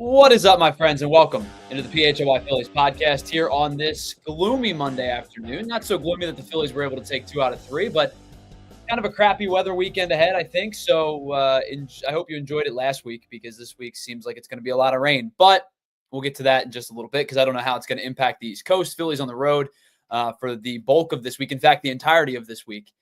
What is up, my friends, and welcome into the PHLY Phillies podcast here on this gloomy Monday afternoon. Not so gloomy that the Phillies were able to take 2 out of 3, but kind of a crappy weather weekend ahead, I think. So I hope you enjoyed it last week because this week seems like it's going to be a lot of rain. But we'll get to that in just a little bit because I don't know how it's going to impact the East Coast. Phillies on the road for the bulk of this week. In fact, the entirety of this week.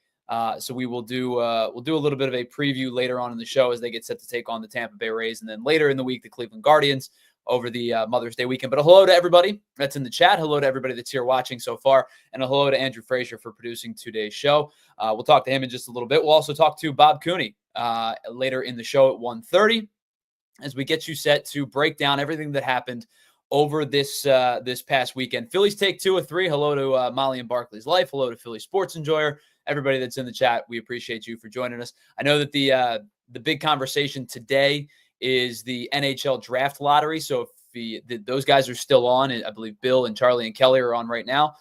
So we'll do a little bit of a preview later on in the show as they get set to take on the Tampa Bay Rays, and then later in the week the Cleveland Guardians over the Mother's Day weekend. But a hello to everybody that's in the chat. Hello to everybody that's here watching so far, and a hello to Andrew Frazier for producing today's show. We'll talk to him in just a little bit. We'll also talk to Bob Cooney later in the show at 1:30 as we get you set to break down everything that happened over this past weekend. Phillies take 2 of 3. Hello to Molly and Barkley's Life. Hello to Philly Sports Enjoyer. Everybody that's in the chat, we appreciate you for joining us. I know that the big conversation today is the NHL draft lottery. So if those guys are still on, and I believe Bill and Charlie and Kelly are on right now,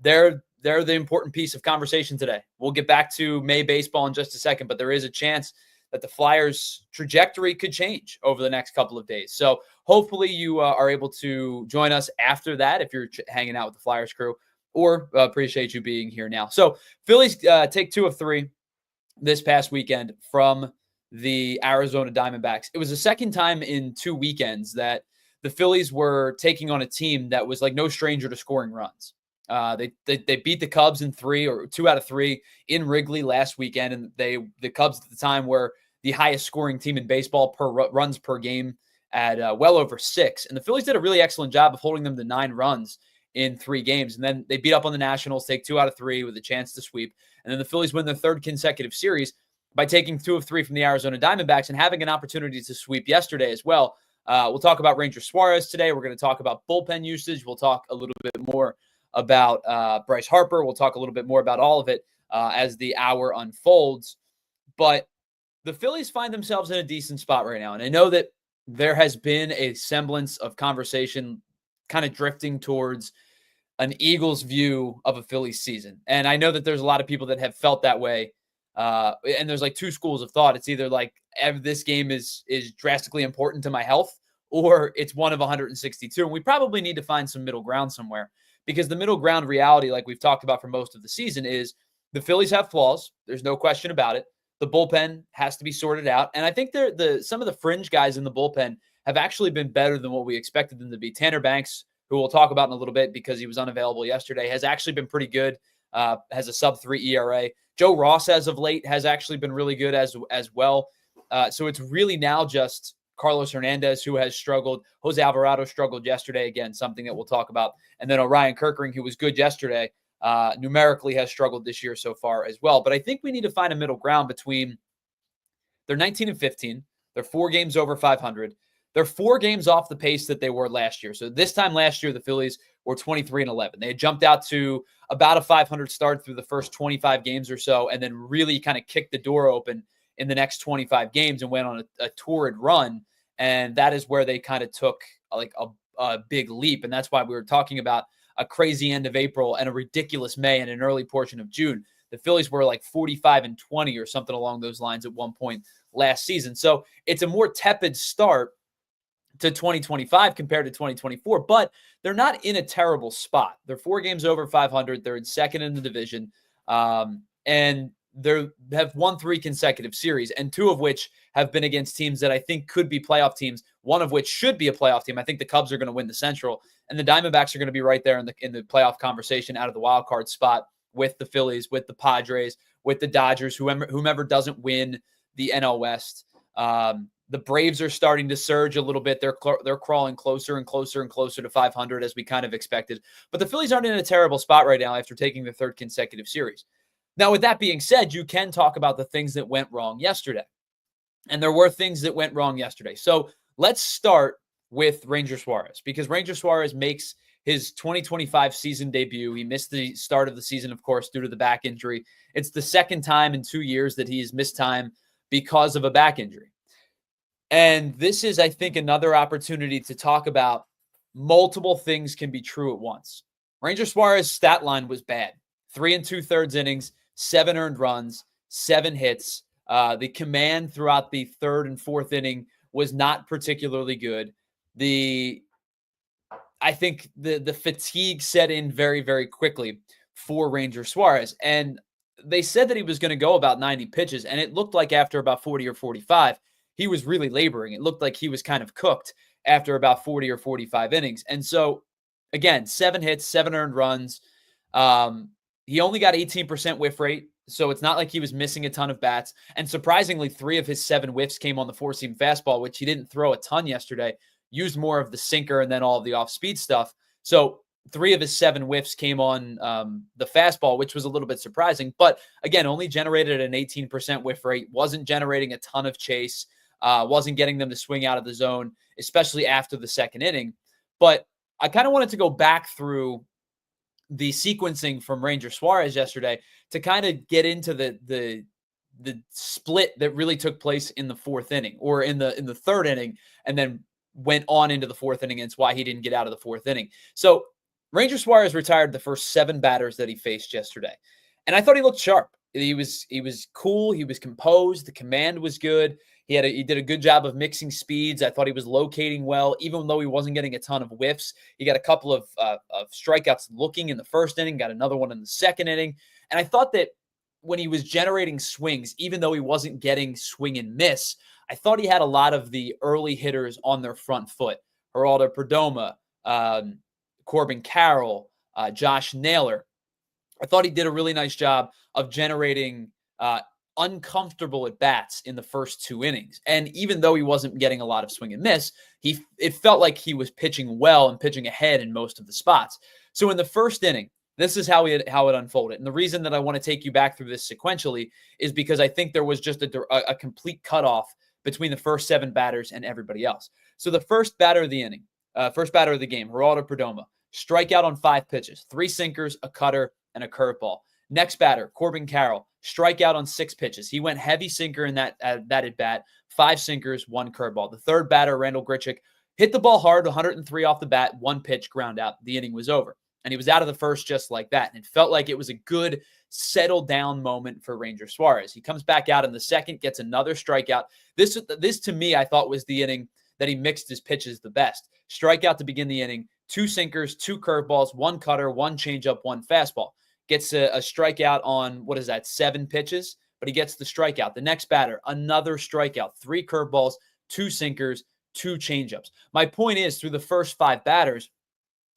they're the important piece of conversation today. We'll get back to May baseball in just a second, but there is a chance that the Flyers' trajectory could change over the next couple of days. So hopefully you are able to join us after that if you're hanging out with the Flyers crew, or appreciate you being here now. So Phillies take 2 of 3 this past weekend from the Arizona Diamondbacks. It was the second time in 2 weekends that the Phillies were taking on a team that was like no stranger to scoring runs. They beat the Cubs in 2 out of 3 in Wrigley last weekend, and the Cubs at the time were the highest scoring team in baseball per runs per game at well over 6. And the Phillies did a really excellent job of holding them to 9 runs in 3 games. And then they beat up on the Nationals, take 2 out of 3 with a chance to sweep. And then the Phillies win their 3rd consecutive series by taking 2 of 3 from the Arizona Diamondbacks and having an opportunity to sweep yesterday as well. We'll talk about Ranger Suarez today. We're going to talk about bullpen usage. We'll talk a little bit more about Bryce Harper. We'll talk a little bit more about all of it as the hour unfolds. But the Phillies find themselves in a decent spot right now. And I know that there has been a semblance of conversation kind of drifting towards an Eagles view of a Phillies season. And I know that there's a lot of people that have felt that way. And there's like 2 schools of thought. It's either like this game is drastically important to my health, or it's one of 162. And we probably need to find some middle ground somewhere, because the middle ground reality, like we've talked about for most of the season, is the Phillies have flaws. There's no question about it. The bullpen has to be sorted out. And I think some of the fringe guys in the bullpen have actually been better than what we expected them to be. Tanner Banks, who we'll talk about in a little bit because he was unavailable yesterday, has actually been pretty good, has a sub-3 ERA. Joe Ross, as of late, has actually been really good as well. So it's really now just Carlos Hernandez, who has struggled. Jose Alvarado struggled yesterday, again, something that we'll talk about. And then Orion Kirkring, who was good yesterday, numerically has struggled this year so far as well. But I think we need to find a middle ground between they're 19 and 15. They're 4 games over 500. They're 4 games off the pace that they were last year. So this time last year, the Phillies were 23 and 11. They had jumped out to about a 500 start through the first 25 games or so, and then really kind of kicked the door open in the next 25 games and went on a torrid run. And that is where they kind of took like a big leap. And that's why we were talking about a crazy end of April and a ridiculous May and an early portion of June. The Phillies were like 45 and 20 or something along those lines at one point last season. So it's a more tepid start to 2025 compared to 2024, but they're not in a terrible spot. They're 4 games over 500. They're in second in the division. And they have won 3 consecutive series, and 2 of which have been against teams that I think could be playoff teams, one of which should be a playoff team. I think the Cubs are going to win the Central, and the Diamondbacks are going to be right there in the playoff conversation out of the wild card spot with the Phillies, with the Padres, with the Dodgers, whomever doesn't win the NL West. The Braves are starting to surge a little bit. They're crawling closer and closer and closer to 500 as we kind of expected. But the Phillies aren't in a terrible spot right now after taking their 3rd consecutive series. Now, with that being said, you can talk about the things that went wrong yesterday. And there were things that went wrong yesterday. So let's start with Ranger Suarez, because Ranger Suarez makes his 2025 season debut. He missed the start of the season, of course, due to the back injury. It's the 2nd time in 2 years that he's missed time because of a back injury. And this is, I think, another opportunity to talk about multiple things can be true at once. Ranger Suarez's stat line was bad. 3 2/3 innings, 7 earned runs, 7 hits. The command throughout the 3rd and 4th inning was not particularly good. the I think the fatigue set in very, very quickly for Ranger Suarez. And they said that he was going to go about 90 pitches. And it looked like after about 40 or 45, he was really laboring. It looked like he was kind of cooked after about 40 or 45 innings. And so, again, 7 hits, 7 earned runs. He only got 18% whiff rate. So it's not like he was missing a ton of bats. And surprisingly, 3 of his 7 whiffs came on the 4-seam fastball, which he didn't throw a ton yesterday. Used more of the sinker and then all of the off-speed stuff. So 3 of his 7 whiffs came on the fastball, which was a little bit surprising. But again, only generated an 18% whiff rate, wasn't generating a ton of chase, wasn't getting them to swing out of the zone, especially after the second inning. But I kind of wanted to go back through the sequencing from Ranger Suarez yesterday to kind of get into the split that really took place in the 4th inning or in the 3rd inning, and then went on into the 4th inning, and it's why he didn't get out of the 4th inning. So Ranger Suarez retired the first 7 batters that he faced yesterday. And I thought he looked sharp. He was cool. He was composed. The command was good. He did a good job of mixing speeds. I thought he was locating well, even though he wasn't getting a ton of whiffs. He got a couple of strikeouts looking in the 1st inning, got another one in the 2nd inning. And I thought that when he was generating swings, even though he wasn't getting swing and miss, I thought he had a lot of the early hitters on their front foot. Geraldo Perdomo, Corbin Carroll, Josh Naylor. I thought he did a really nice job of generating uncomfortable at bats in the first 2 innings. And even though he wasn't getting a lot of swing and miss, it felt like he was pitching well and pitching ahead in most of the spots. So in the 1st inning, this is how it unfolded. And the reason that I want to take you back through this sequentially is because I think there was just a complete cutoff between the first 7 batters and everybody else. So the first batter of the inning, first batter of the game, Geraldo Perdomo, strikeout on 5 pitches, 3 sinkers, a cutter, and a curveball. Next batter, Corbin Carroll, strikeout on 6 pitches. He went heavy sinker in that at bat, 5 sinkers, 1 curveball. The third batter, Randall Grichuk, hit the ball hard, 103 off the bat, 1 pitch, ground out. The inning was over. And he was out of the first just like that. And it felt like it was a good settle down moment for Ranger Suarez. He comes back out in the 2nd, gets another strikeout. This to me, I thought was the inning that he mixed his pitches the best. Strikeout to begin the inning, 2 sinkers, 2 curveballs, 1 cutter, 1 changeup, 1 fastball. Gets a strikeout on, 7 pitches, but he gets the strikeout. The next batter, another strikeout, 3 curveballs, 2 sinkers, 2 changeups. My point is, through the first 5 batters,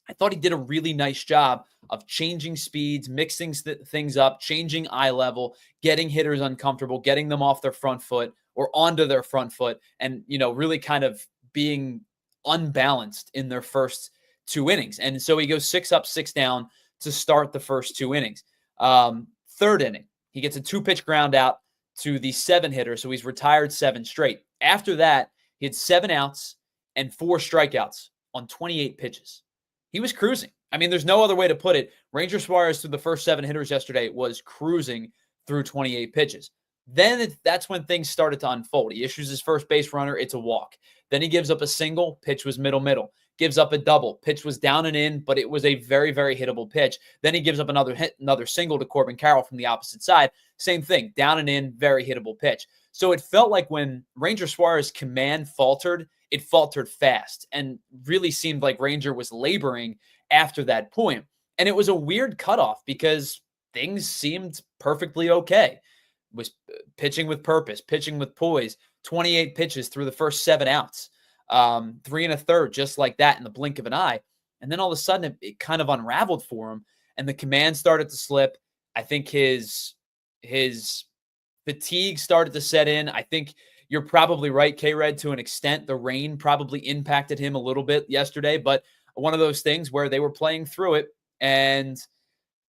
I thought he did a really nice job of changing speeds, mixing things up, changing eye level, getting hitters uncomfortable, getting them off their front foot or onto their front foot, and, really kind of being unbalanced in their first 2 innings. And so he goes 6 up, 6 down to start the first 2 innings. 3rd inning, he gets a 2-pitch ground out to the 7 hitter, so he's retired 7 straight. After that, he had 7 outs and 4 strikeouts on 28 pitches. He was cruising. I mean, there's no other way to put it. Ranger Suarez, through the first 7 hitters yesterday, was cruising through 28 pitches. Then that's when things started to unfold. He issues his first base runner. It's a walk. Then he gives up a single. Pitch was middle. Gives up a double. Pitch was down and in, but it was a very, very hittable pitch. Then he gives up another single to Corbin Carroll from the opposite side. Same thing. Down and in, very hittable pitch. So it felt like when Ranger Suarez's command faltered, it faltered fast and really seemed like Ranger was laboring after that point. And it was a weird cutoff because things seemed perfectly okay. Was pitching with purpose, pitching with poise, 28 pitches through the first 7 outs, 3 1/3, just like that in the blink of an eye. And then all of a sudden it kind of unraveled for him and the command started to slip. I think his fatigue started to set in. I think you're probably right, K-Red, to an extent. The rain probably impacted him a little bit yesterday, but one of those things where they were playing through it and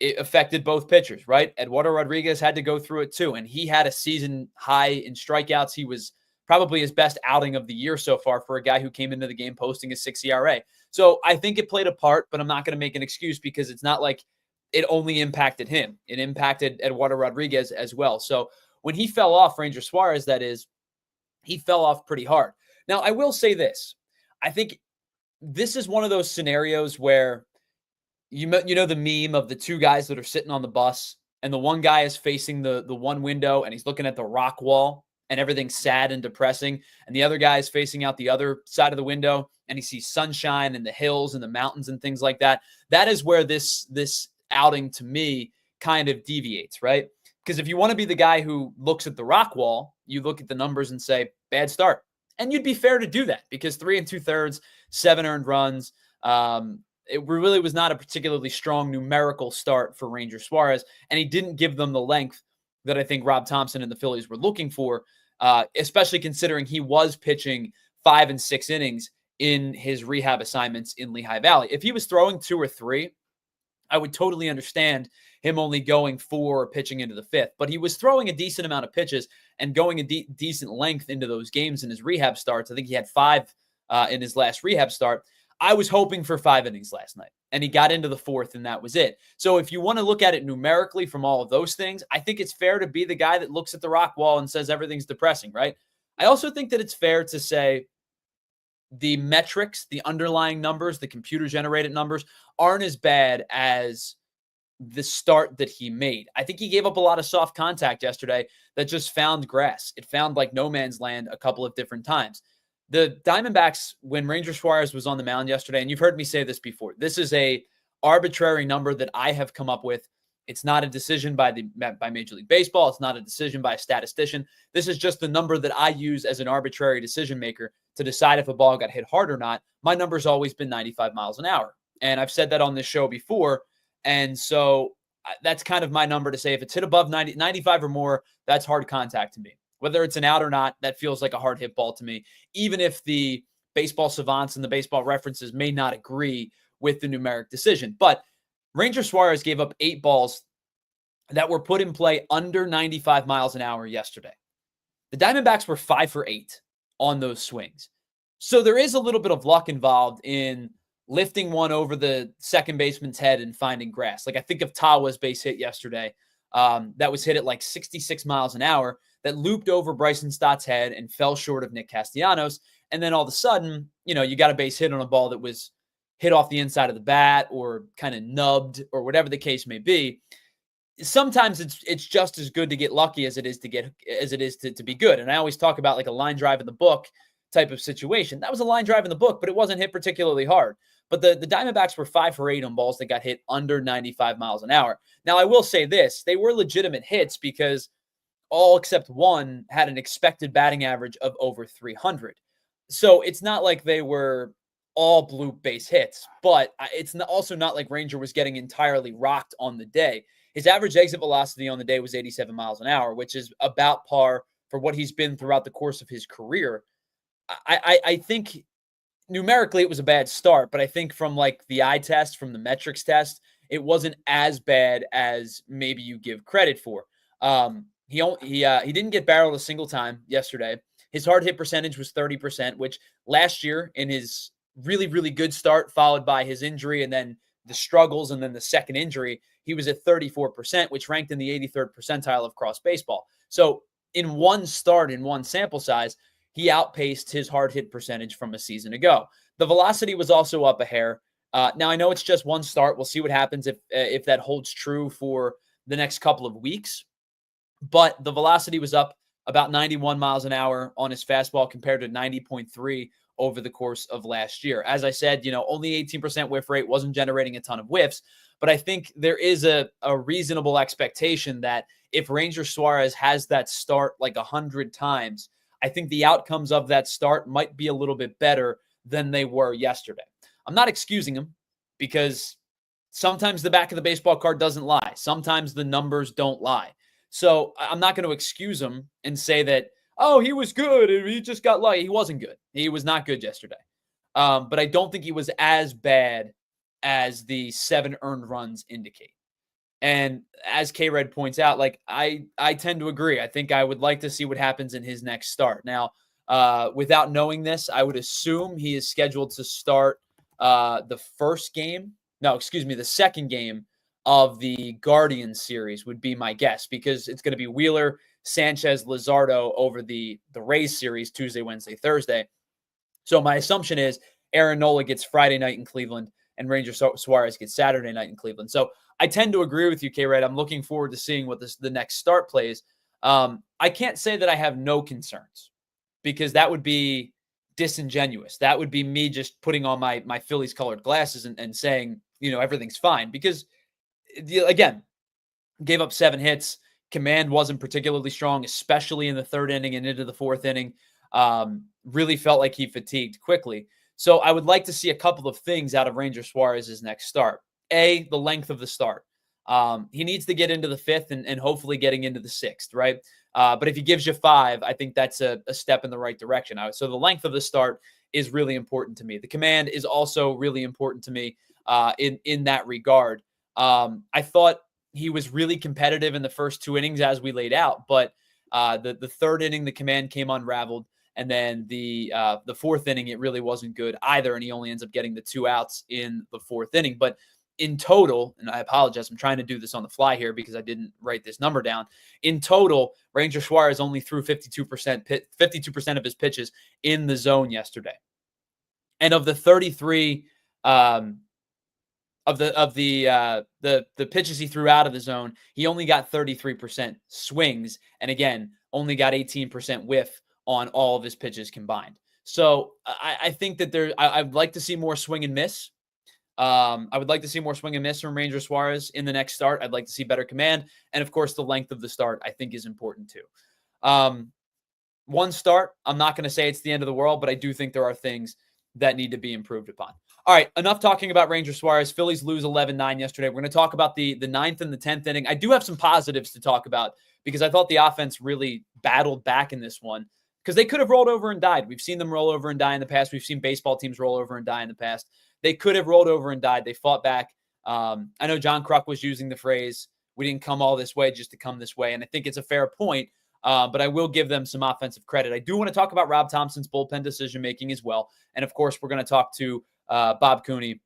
it affected both pitchers, right? Eduardo Rodriguez had to go through it too, and he had a season high in strikeouts. He was probably his best outing of the year so far for a guy who came into the game posting a 6 ERA. So I think it played a part, but I'm not going to make an excuse because it's not like it only impacted him. It impacted Eduardo Rodriguez as well. So when he fell off, Ranger Suarez, that is, he fell off pretty hard. Now, I will say this. I think this is one of those scenarios where you know the meme of the 2 guys that are sitting on the bus and the one guy is facing the one window and he's looking at the rock wall and everything's sad and depressing, and the other guy is facing out the other side of the window and he sees sunshine and the hills and the mountains and things like that, that is where this outing to me kind of deviates, right? Because if you want to be the guy who looks at the rock wall, you look at the numbers and say, bad start. And you'd be fair to do that because 3 2/3, 7 earned runs. It really was not a particularly strong numerical start for Ranger Suarez, and he didn't give them the length that I think Rob Thompson and the Phillies were looking for, especially considering he was pitching 5 and 6 innings in his rehab assignments in Lehigh Valley. If he was throwing 2 or 3, I would totally understand him only going 4 or pitching into the 5th. But he was throwing a decent amount of pitches and going a decent length into those games in his rehab starts. I think he had 5 in his last rehab start. I was hoping for 5 innings last night, and he got into the 4th, and that was it. So if you want to look at it numerically from all of those things, I think it's fair to be the guy that looks at the rock wall and says everything's depressing, right? I also think that it's fair to say the metrics, the underlying numbers, the computer-generated numbers aren't as bad as the start that he made. I think he gave up a lot of soft contact yesterday that just found grass. It found like no man's land a couple of different times. The Diamondbacks, when Ranger Suarez was on the mound yesterday, and you've heard me say this before, this is a arbitrary number that I have come up with. It's not a decision by Major League Baseball. It's not a decision by a statistician. This is just the number that I use as an arbitrary decision maker to decide if a ball got hit hard or not. My number's always been 95 miles an hour. And I've said that on this show before. And so that's kind of my number to say if it's hit above 95 or more, that's hard contact to me. Whether it's an out or not, that feels like a hard hit ball to me, even if the baseball savants and the baseball references may not agree with the numeric decision. But Ranger Suarez gave up 8 balls that were put in play under 95 miles an hour yesterday. The Diamondbacks were 5 for 8 on those swings. So there is a little bit of luck involved in lifting one over the second baseman's head and finding grass. Like I think of Tawa's base hit yesterday that was hit at like 66 miles an hour that looped over Bryson Stott's head and fell short of Nick Castellanos. And then all of a sudden, you got a base hit on a ball that was hit off the inside of the bat or kind of nubbed or whatever the case may be. Sometimes it's just as good to get lucky as it is to be good. And I always talk about like a line drive in the book type of situation. That was a line drive in the book, but it wasn't hit particularly hard. But the Diamondbacks were 5 for 8 on balls that got hit under 95 miles an hour. Now, I will say this. They were legitimate hits because all except one had an expected batting average of over 300. So it's not like they were all blue base hits, but it's also not like Ranger was getting entirely rocked on the day. His average exit velocity on the day was 87 miles an hour, which is about par for what he's been throughout the course of his career. I think numerically it was a bad start, but I think from like the eye test, from the metrics test, it wasn't as bad as maybe you give credit for. He didn't get barreled a single time yesterday. His hard hit percentage was 30%, which last year in his really, really good start, followed by his injury and then the struggles and then the second injury, he was at 34%, which ranked in the 83rd percentile of cross baseball. So in one start, in one sample size, he outpaced his hard hit percentage from a season ago. The velocity was also up a hair. Now, I know it's just one start. We'll see what happens if that holds true for the next couple of weeks. But the velocity was up about 91 miles an hour on his fastball compared to 90.3 over the course of last year. As I said, only 18% whiff rate, wasn't generating a ton of whiffs. But I think there is a reasonable expectation that if Ranger Suarez has that start like 100 times, I think the outcomes of that start might be a little bit better than they were yesterday. I'm not excusing him because sometimes the back of the baseball card doesn't lie. Sometimes the numbers don't lie. So I'm not going to excuse him and say that, oh, he was good and he just got lucky. He wasn't good. He was not good yesterday. But I don't think he was as bad as the 7 earned runs indicate. And as K-Red points out, like I tend to agree. I think I would like to see what happens in his next start. Now, without knowing this, I would assume he is scheduled to start the second game of the Guardians series would be my guess, because it's going to be Wheeler, Sanchez, Luzardo over the Rays series Tuesday, Wednesday, Thursday. So my assumption is Aaron Nola gets Friday night in Cleveland and Ranger Suarez gets Saturday night in Cleveland. So I tend to agree with you, K-Red. I'm looking forward to seeing what the next start plays. I can't say that I have no concerns because that would be disingenuous. That would be me just putting on my Phillies colored glasses and saying, everything's fine because again, gave up 7 hits. Command wasn't particularly strong, especially in the 3rd inning and into the 4th inning. Really felt like he fatigued quickly. So I would like to see a couple of things out of Ranger Suarez's next start. A, the length of the start. He needs to get into the 5th and hopefully getting into the 6th, right? But if he gives you 5, I think that's a step in the right direction. So the length of the start is really important to me. The command is also really important to me in that regard. I thought he was really competitive in the first 2 innings as we laid out, but the 3rd inning, the command came unraveled. And then the 4th inning, it really wasn't good either. And he only ends up getting the 2 outs in the 4th inning. But in total, and I apologize, I'm trying to do this on the fly here because I didn't write this number down. In total, Ranger Suarez only threw 52% of his pitches in the zone yesterday. And of the 33 of the pitches he threw out of the zone, he only got 33% swings, and again, only got 18% whiff on all of his pitches combined. So I think that I'd like to see more swing and miss. I would like to see more swing and miss from Ranger Suarez in the next start. I'd like to see better command, and of course, the length of the start I think is important too. One start, I'm not going to say it's the end of the world, but I do think there are things that need to be improved upon. All right, enough talking about Ranger Suarez. Phillies lose 11-9 yesterday. We're going to talk about the 9th and the 10th inning. I do have some positives to talk about because I thought the offense really battled back in this one because they could have rolled over and died. We've seen them roll over and die in the past. We've seen baseball teams roll over and die in the past. They could have rolled over and died. They fought back. I know John Kruk was using the phrase, we didn't come all this way just to come this way, and I think it's a fair point. But I will give them some offensive credit. I do want to talk about Rob Thompson's bullpen decision-making as well. And, of course, we're going to talk to Bob Cooney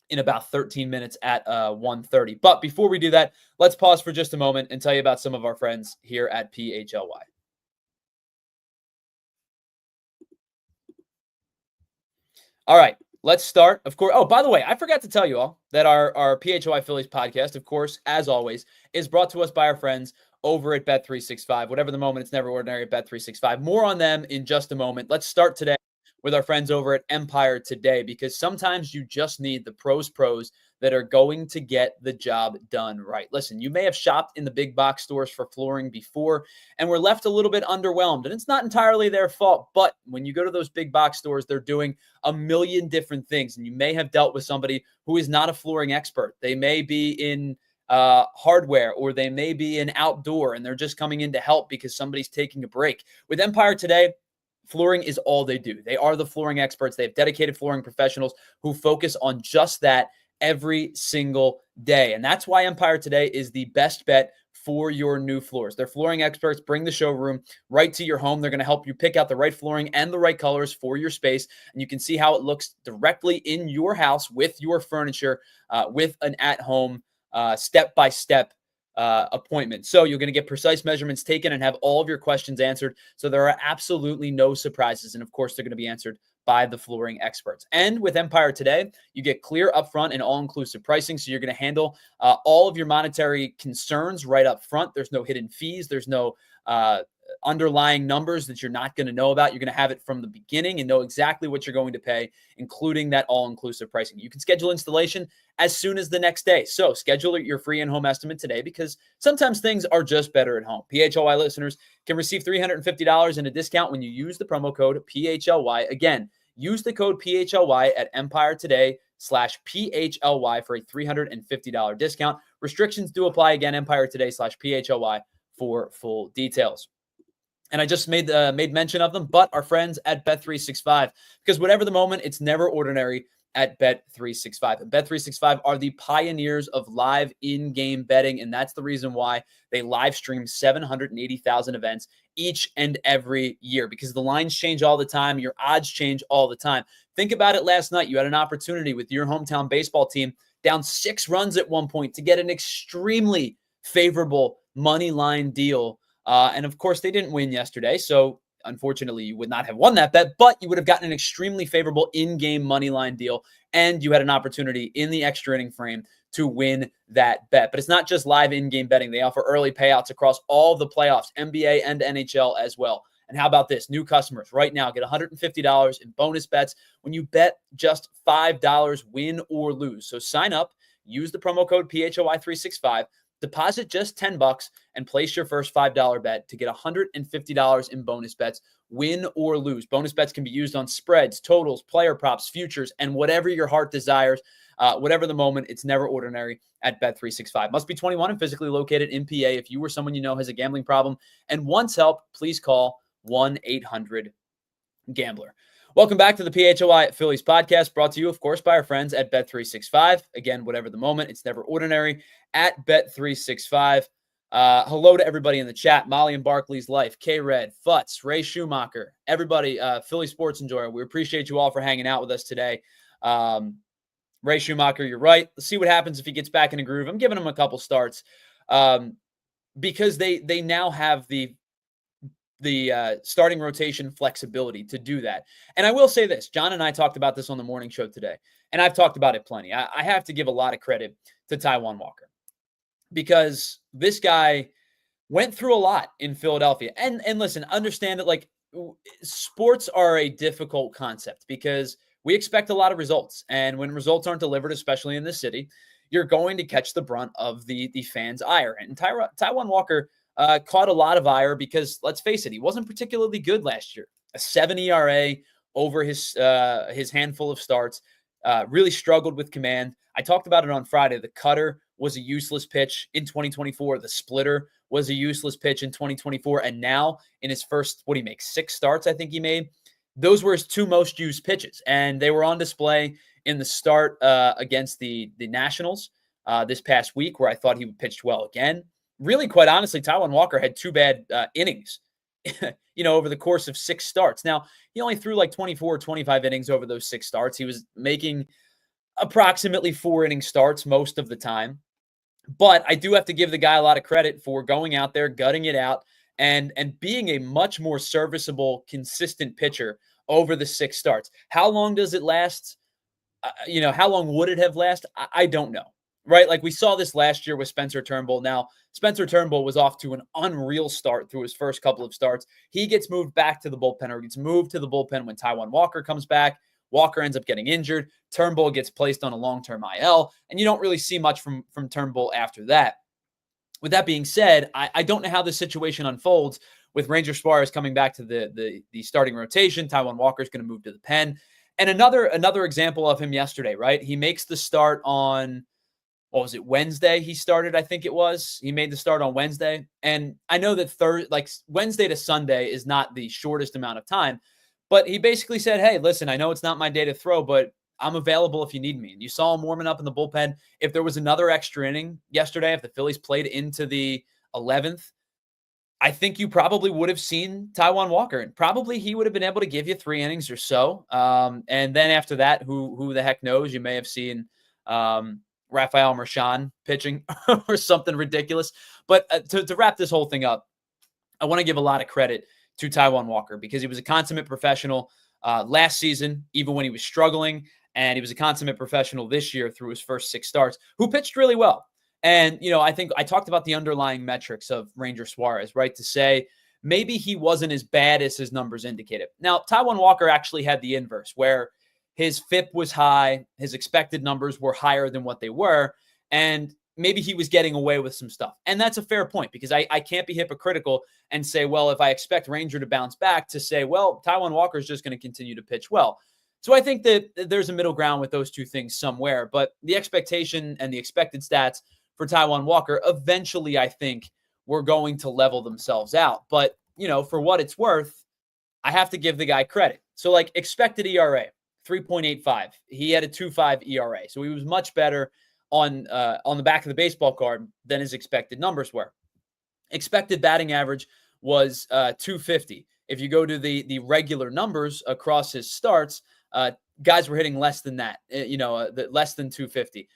in about 13 minutes at 1:30. But before we do that, let's pause for just a moment and tell you about some of our friends here at PHLY. All right. Let's start, of course. Oh, by the way, I forgot to tell you all that our PHLY Phillies podcast, of course, as always, is brought to us by our friends over at Bet365. Whatever the moment, it's never ordinary at Bet365. More on them in just a moment. Let's start today with our friends over at Empire Today, because sometimes you just need the pros that are going to get the job done right. Listen, you may have shopped in the big box stores for flooring before and were left a little bit underwhelmed, and it's not entirely their fault, but when you go to those big box stores, they're doing a million different things, and you may have dealt with somebody who is not a flooring expert. They may be in hardware, or they may be in outdoor, and they're just coming in to help because somebody's taking a break. With Empire Today, flooring is all they do. They are the flooring experts. They have dedicated flooring professionals who focus on just that every single day. And that's why Empire Today is the best bet for your new floors. Their flooring experts bring the showroom right to your home. They're going to help you pick out the right flooring and the right colors for your space. And you can see how it looks directly in your house with your furniture, with an at-home step-by-step appointment. So you're going to get precise measurements taken and have all of your questions answered. So there are absolutely no surprises. And of course, they're going to be answered by the flooring experts. And with Empire Today, you get clear upfront and all-inclusive pricing. So you're going to handle all of your monetary concerns right up front. There's no hidden fees. There's no underlying numbers that you're not going to know about. You're going to have it from the beginning and know exactly what you're going to pay, including that all-inclusive pricing. You can schedule installation as soon as the next day. So schedule your free in-home estimate today, because sometimes things are just better at home. PHLY listeners can receive $350 in a discount when you use the promo code PHLY. Again, use the code PHLY at Empire Today/PHLY for a $350 discount. Restrictions do apply. Again, Empire Today/PHLY for full details. And I just made mention of them, but our friends at Bet365, because whatever the moment, it's never ordinary at Bet365. And Bet365 are the pioneers of live in-game betting, and that's the reason why they live stream 780,000 events each and every year, because the lines change all the time. Your odds change all the time. Think about it last night. You had an opportunity with your hometown baseball team down 6 runs at one point to get an extremely favorable money line deal. And of course, they didn't win yesterday. So unfortunately, you would not have won that bet, but you would have gotten an extremely favorable in-game money line deal. And you had an opportunity in the extra inning frame to win that bet. But it's not just live in-game betting. They offer early payouts across all the playoffs, NBA and NHL as well. And how about this? New customers right now get $150 in bonus bets when you bet just $5, win or lose. So sign up, use the promo code PHLY365, deposit just $10, and place your first $5 bet to get $150 in bonus bets, win or lose. Bonus bets can be used on spreads, totals, player props, futures, and whatever your heart desires. Whatever the moment, it's never ordinary at Bet365. Must be 21 and physically located in PA. If you or someone you know has a gambling problem and wants help, please call 1-800-GAMBLER. Welcome back to the PHLY Phillies podcast, brought to you, of course, by our friends at Bet365. Again, whatever the moment, it's never ordinary at Bet365. Hello to everybody in the chat. Molly and Barkley's Life, K-Red, Futz, Ray Schumacher, everybody, Philly sports enjoyer. We appreciate you all for hanging out with us today. Ray Schumacher, you're right. Let's see what happens if he gets back in a groove. I'm giving him a couple starts because they now have the starting rotation flexibility to do that. And I will say this, John and I talked about this on the morning show today, and I've talked about it plenty. I have to give a lot of credit to Taijuan Walker because this guy went through a lot in Philadelphia. And listen, understand that like sports are a difficult concept because we expect a lot of results. And when results aren't delivered, especially in this city, you're going to catch the brunt of the fans' ire. And Taijuan Walker caught a lot of ire because, let's face it, he wasn't particularly good last year. A 7 ERA over his handful of starts, really struggled with command. I talked about it on Friday. The cutter was a useless pitch in 2024. The splitter was a useless pitch in 2024. And now in his first, 6 starts, I think he made, those were his 2 most used pitches. And they were on display in the start against the Nationals this past week, where I thought he pitched well again. Really, quite honestly, Taijuan Walker had 2 bad innings, over the course of 6 starts. Now, he only threw like 24 or 25 innings over those 6 starts. He was making approximately 4 inning starts most of the time. But I do have to give the guy a lot of credit for going out there, gutting it out, and being a much more serviceable, consistent pitcher over the 6 starts. How long does it last? How long would it have lasted? I don't know. Right? Like we saw this last year with Spencer Turnbull. Now, Spencer Turnbull was off to an unreal start through his first couple of starts. He gets moved back to the bullpen, or gets moved to the bullpen when Taijuan Walker comes back. Walker ends up getting injured. Turnbull gets placed on a long-term IL, and you don't really see much from Turnbull after that. With that being said, I don't know how this situation unfolds with Ranger Suarez coming back to the starting rotation. Taijuan Walker is going to move to the pen. And another example of him yesterday, right? He makes the start on, Wednesday he started, I think it was. He made the start on Wednesday. And I know that Wednesday to Sunday is not the shortest amount of time, but he basically said, hey, listen, I know it's not my day to throw, but I'm available if you need me. And you saw him warming up in the bullpen. If there was another extra inning yesterday, if the Phillies played into the 11th, I think you probably would have seen Taijuan Walker, and probably he would have been able to give you 3 innings or so. And then after that, who the heck knows? You may have seen Rafael Marchand pitching or something ridiculous. But to wrap this whole thing up, I want to give a lot of credit to Taijuan Walker because he was a consummate professional last season, even when he was struggling. And he was a consummate professional this year through his first 6 starts, who pitched really well. And, I think I talked about the underlying metrics of Ranger Suarez, right? To say maybe he wasn't as bad as his numbers indicated. Now, Taijuan Walker actually had the inverse, where his FIP was high, his expected numbers were higher than what they were, and maybe he was getting away with some stuff. And that's a fair point because I can't be hypocritical and say, well, if I expect Ranger to bounce back, to say, well, Taijuan Walker is just going to continue to pitch well. So I think that there's a middle ground with those two things somewhere, but the expectation and the expected stats for Taijuan Walker, eventually I think were going to level themselves out. But, for what it's worth, I have to give the guy credit. So expected ERA, 3.85. He had a 2.5 ERA. So he was much better on the back of the baseball card than his expected numbers were. Expected batting average was 250. If you go to the regular numbers across his starts, guys were hitting less than that, less than 250.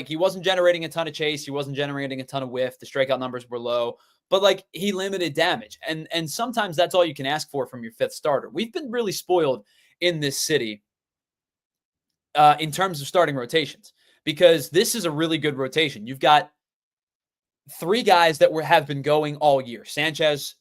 He wasn't generating a ton of chase. He wasn't generating a ton of whiff. The strikeout numbers were low, but he limited damage. And sometimes that's all you can ask for from your 5th starter. We've been really spoiled in this city in terms of starting rotations because this is a really good rotation. You've got three guys that have been going all year: Sanchez,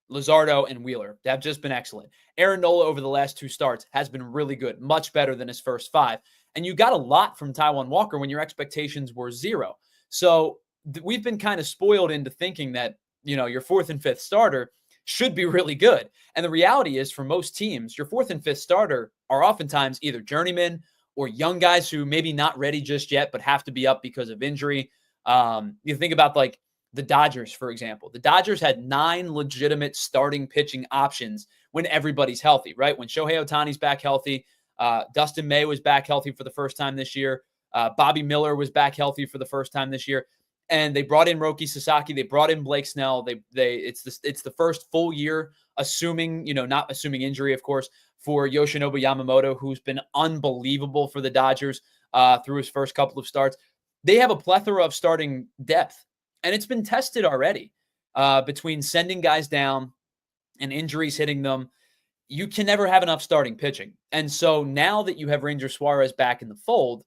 Luzardo, and Wheeler. Have just been excellent. Aaron Nola over the last two starts has been really good, much better than his first five. And you got a lot from Taijuan Walker when your expectations were zero. So we've been kind of spoiled into thinking that, your fourth and fifth starter should be really good. And the reality is, for most teams, your fourth and fifth starter are oftentimes either journeymen or young guys who maybe not ready just yet, but have to be up because of injury. You think about like the Dodgers, for example. The Dodgers had 9 legitimate starting pitching options when everybody's healthy, right? When Shohei Ohtani's back healthy, Dustin May was back healthy for the first time this year. Bobby Miller was back healthy for the first time this year. And they brought in Roki Sasaki. They brought in Blake Snell. It's the first full year, assuming, not assuming injury, of course, for Yoshinobu Yamamoto, who's been unbelievable for the Dodgers through his first couple of starts. They have a plethora of starting depth, and it's been tested already between sending guys down and injuries hitting them. You can never have enough starting pitching. And so now that you have Ranger Suarez back in the fold,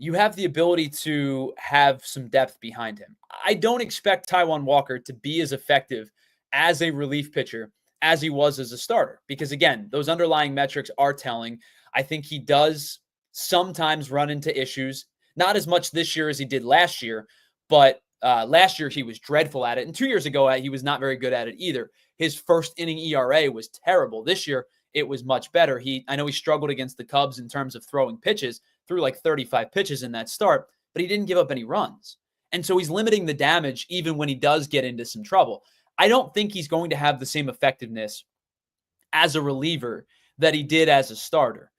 you have the ability to have some depth behind him. I don't expect Taijuan Walker to be as effective as a relief pitcher as he was as a starter, because again, those underlying metrics are telling. I think he does sometimes run into issues, not as much this year as he did last year, but last year he was dreadful at it. And 2 years ago, he was not very good at it either. His first inning ERA was terrible. This year, it was much better. I know he struggled against the Cubs in terms of throwing pitches, threw like 35 pitches in that start, but he didn't give up any runs. And so he's limiting the damage even when he does get into some trouble. I don't think he's going to have the same effectiveness as a reliever that he did as a starter.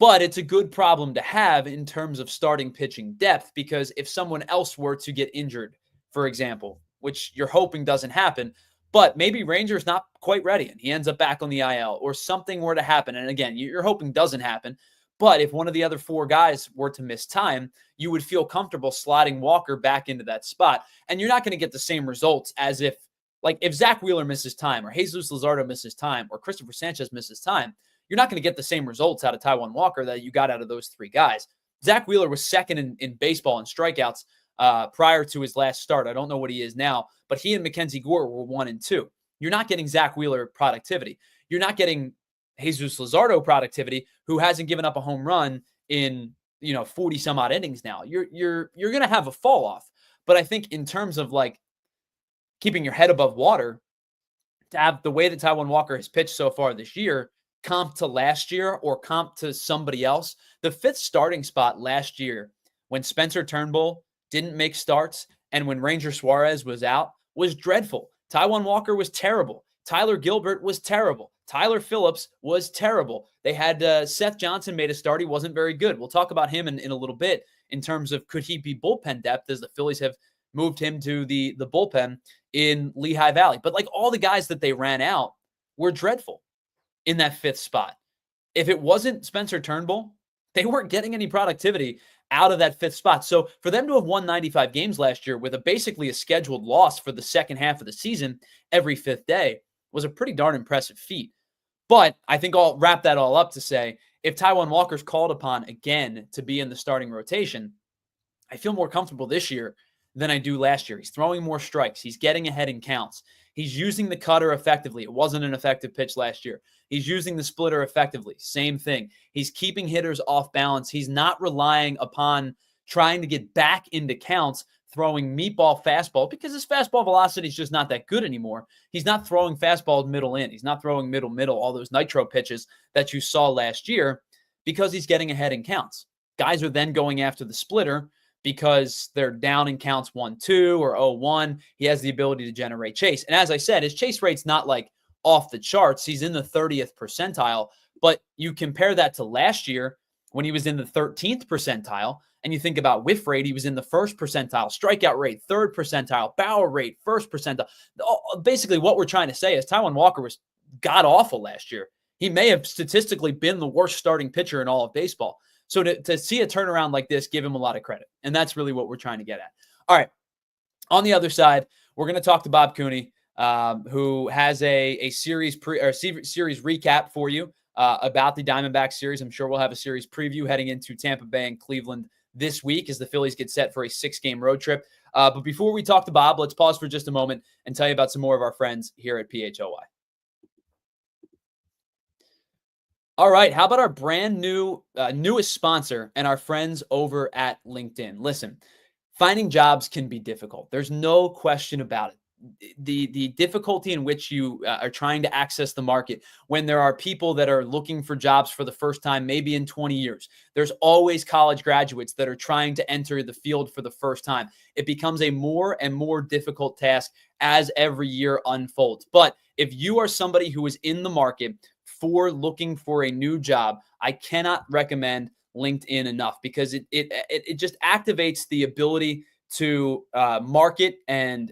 But it's a good problem to have in terms of starting pitching depth, because if someone else were to get injured, for example, which you're hoping doesn't happen, but maybe Ranger's not quite ready and he ends up back on the IL, or something were to happen. And again, you're hoping doesn't happen. But if one of the other 4 guys were to miss time, you would feel comfortable sliding Walker back into that spot. And you're not going to get the same results as if Zach Wheeler misses time, or Jesus Luzardo misses time, or Christopher Sanchez misses time. You're not going to get the same results out of Taijuan Walker that you got out of those 3 guys. Zach Wheeler was second in baseball in strikeouts prior to his last start. I don't know what he is now, but he and Mackenzie Gore were 1 and 2. You're not getting Zach Wheeler productivity. You're not getting Jesus Luzardo productivity, who hasn't given up a home run in 40 some odd innings now. You're going to have a fall off. But I think in terms of keeping your head above water, to have the way that Taijuan Walker has pitched so far this year, comp to last year or comp to somebody else, the 5th starting spot last year when Spencer Turnbull didn't make starts and when Ranger Suarez was out was dreadful. Taijuan Walker was terrible. Tyler Gilbert was terrible. Tyler Phillips was terrible. They had Seth Johnson made a start. He wasn't very good. We'll talk about him in a little bit in terms of could he be bullpen depth, as the Phillies have moved him to the bullpen in Lehigh Valley. But all the guys that they ran out were dreadful in that 5th spot. If it wasn't Spencer Turnbull, they weren't getting any productivity out of that 5th spot. So for them to have won 95 games last year with basically a scheduled loss for the second half of the season every 5th day was a pretty darn impressive feat. But I think I'll wrap that all up to say, if Taijuan Walker's called upon again to be in the starting rotation, I feel more comfortable this year than I do last year. He's throwing more strikes. He's getting ahead in counts. He's using the cutter effectively. It wasn't an effective pitch last year. He's using the splitter effectively. Same thing. He's keeping hitters off balance. He's not relying upon trying to get back into counts, throwing meatball fastball, because his fastball velocity is just not that good anymore. He's not throwing fastballs middle in. He's not throwing middle, all those nitro pitches that you saw last year, because he's getting ahead in counts. Guys are then going after the splitter because they're down in counts 1-2 or 0-1. He has the ability to generate chase. And as I said, his chase rate's not off the charts. He's in the 30th percentile. But you compare that to last year when he was in the 13th percentile, and you think about whiff rate, he was in the 1st percentile, strikeout rate, 3rd percentile, barrel rate, 1st percentile. Basically, what we're trying to say is Taijuan Walker was god-awful last year. He may have statistically been the worst starting pitcher in all of baseball. So to see a turnaround like this, give him a lot of credit. And that's really what we're trying to get at. All right. On the other side, we're going to talk to Bob Cooney, who has a series series recap for you about the Diamondbacks series. I'm sure we'll have a series preview heading into Tampa Bay and Cleveland this week as the Phillies get set for a 6-game road trip. But before we talk to Bob, let's pause for just a moment and tell you about some more of our friends here at PHLY. All right, how about our brand new newest sponsor and our friends over at LinkedIn? Listen, finding jobs can be difficult. There's no question about it. The difficulty in which you are trying to access the market when there are people that are looking for jobs for the first time, maybe in 20 years. There's always college graduates that are trying to enter the field for the first time. It becomes a more and more difficult task as every year unfolds. But if you are somebody who is in the market for looking for a new job, I cannot recommend LinkedIn enough because it just activates the ability to market and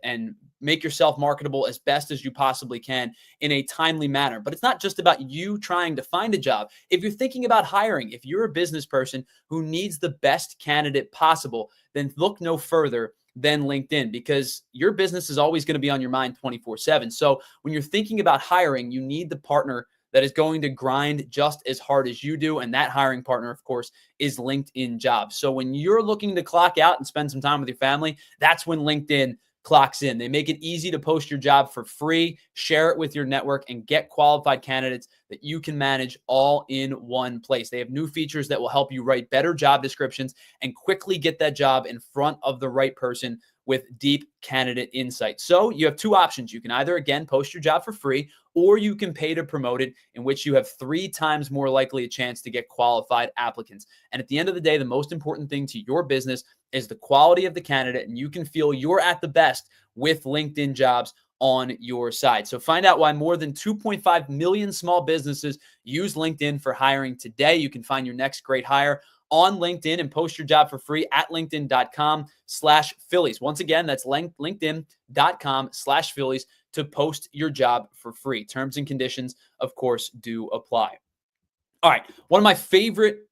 make yourself marketable as best as you possibly can in a timely manner. But it's not just about you trying to find a job. If you're thinking about hiring, if you're a business person who needs the best candidate possible, then look no further than LinkedIn, because your business is always going to be on your mind 24/7. So when you're thinking about hiring, you need the partner that is going to grind just as hard as you do. And that hiring partner, of course, is LinkedIn Jobs. So when you're looking to clock out and spend some time with your family, that's when LinkedIn clocks in. They make it easy to post your job for free, share it with your network, and get qualified candidates that you can manage all in one place. They have new features that will help you write better job descriptions and quickly get that job in front of the right person with deep candidate insight. So you have two options. You can either, again, post your job for free, or you can pay to promote it, in which you have 3 times more likely a chance to get qualified applicants. And at the end of the day, the most important thing to your business is the quality of the candidate, and you can feel you're at the best with LinkedIn Jobs on your side. So find out why more than 2.5 million small businesses use LinkedIn for hiring today. You can find your next great hire on LinkedIn and post your job for free at linkedin.com/Phillies. Once again, that's linkedin.com/Phillies to post your job for free. Terms and conditions, of course, do apply. All right. One of my favorite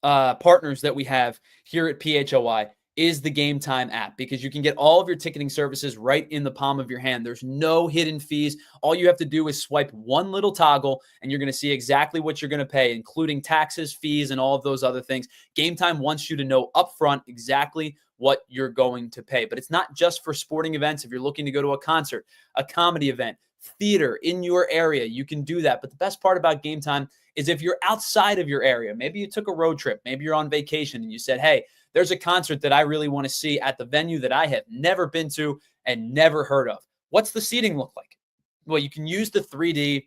partners that we have here at PHLY is the Game Time app, because you can get all of your ticketing services right in the palm of your hand. There's no hidden fees. All you have to do is swipe one little toggle and you're going to see exactly what you're going to pay, including taxes, fees, and all of those other things. Game Time wants you to know upfront exactly what you're going to pay. But it's not just for sporting events. If you're looking to go to a concert, a comedy event, theater in your area, you can do that. But the best part about Game Time is if you're outside of your area, maybe you took a road trip, maybe you're on vacation and you said, hey, there's a concert that I really want to see at the venue that I have never been to and never heard of. What's the seating look like? Well, you can use the 3D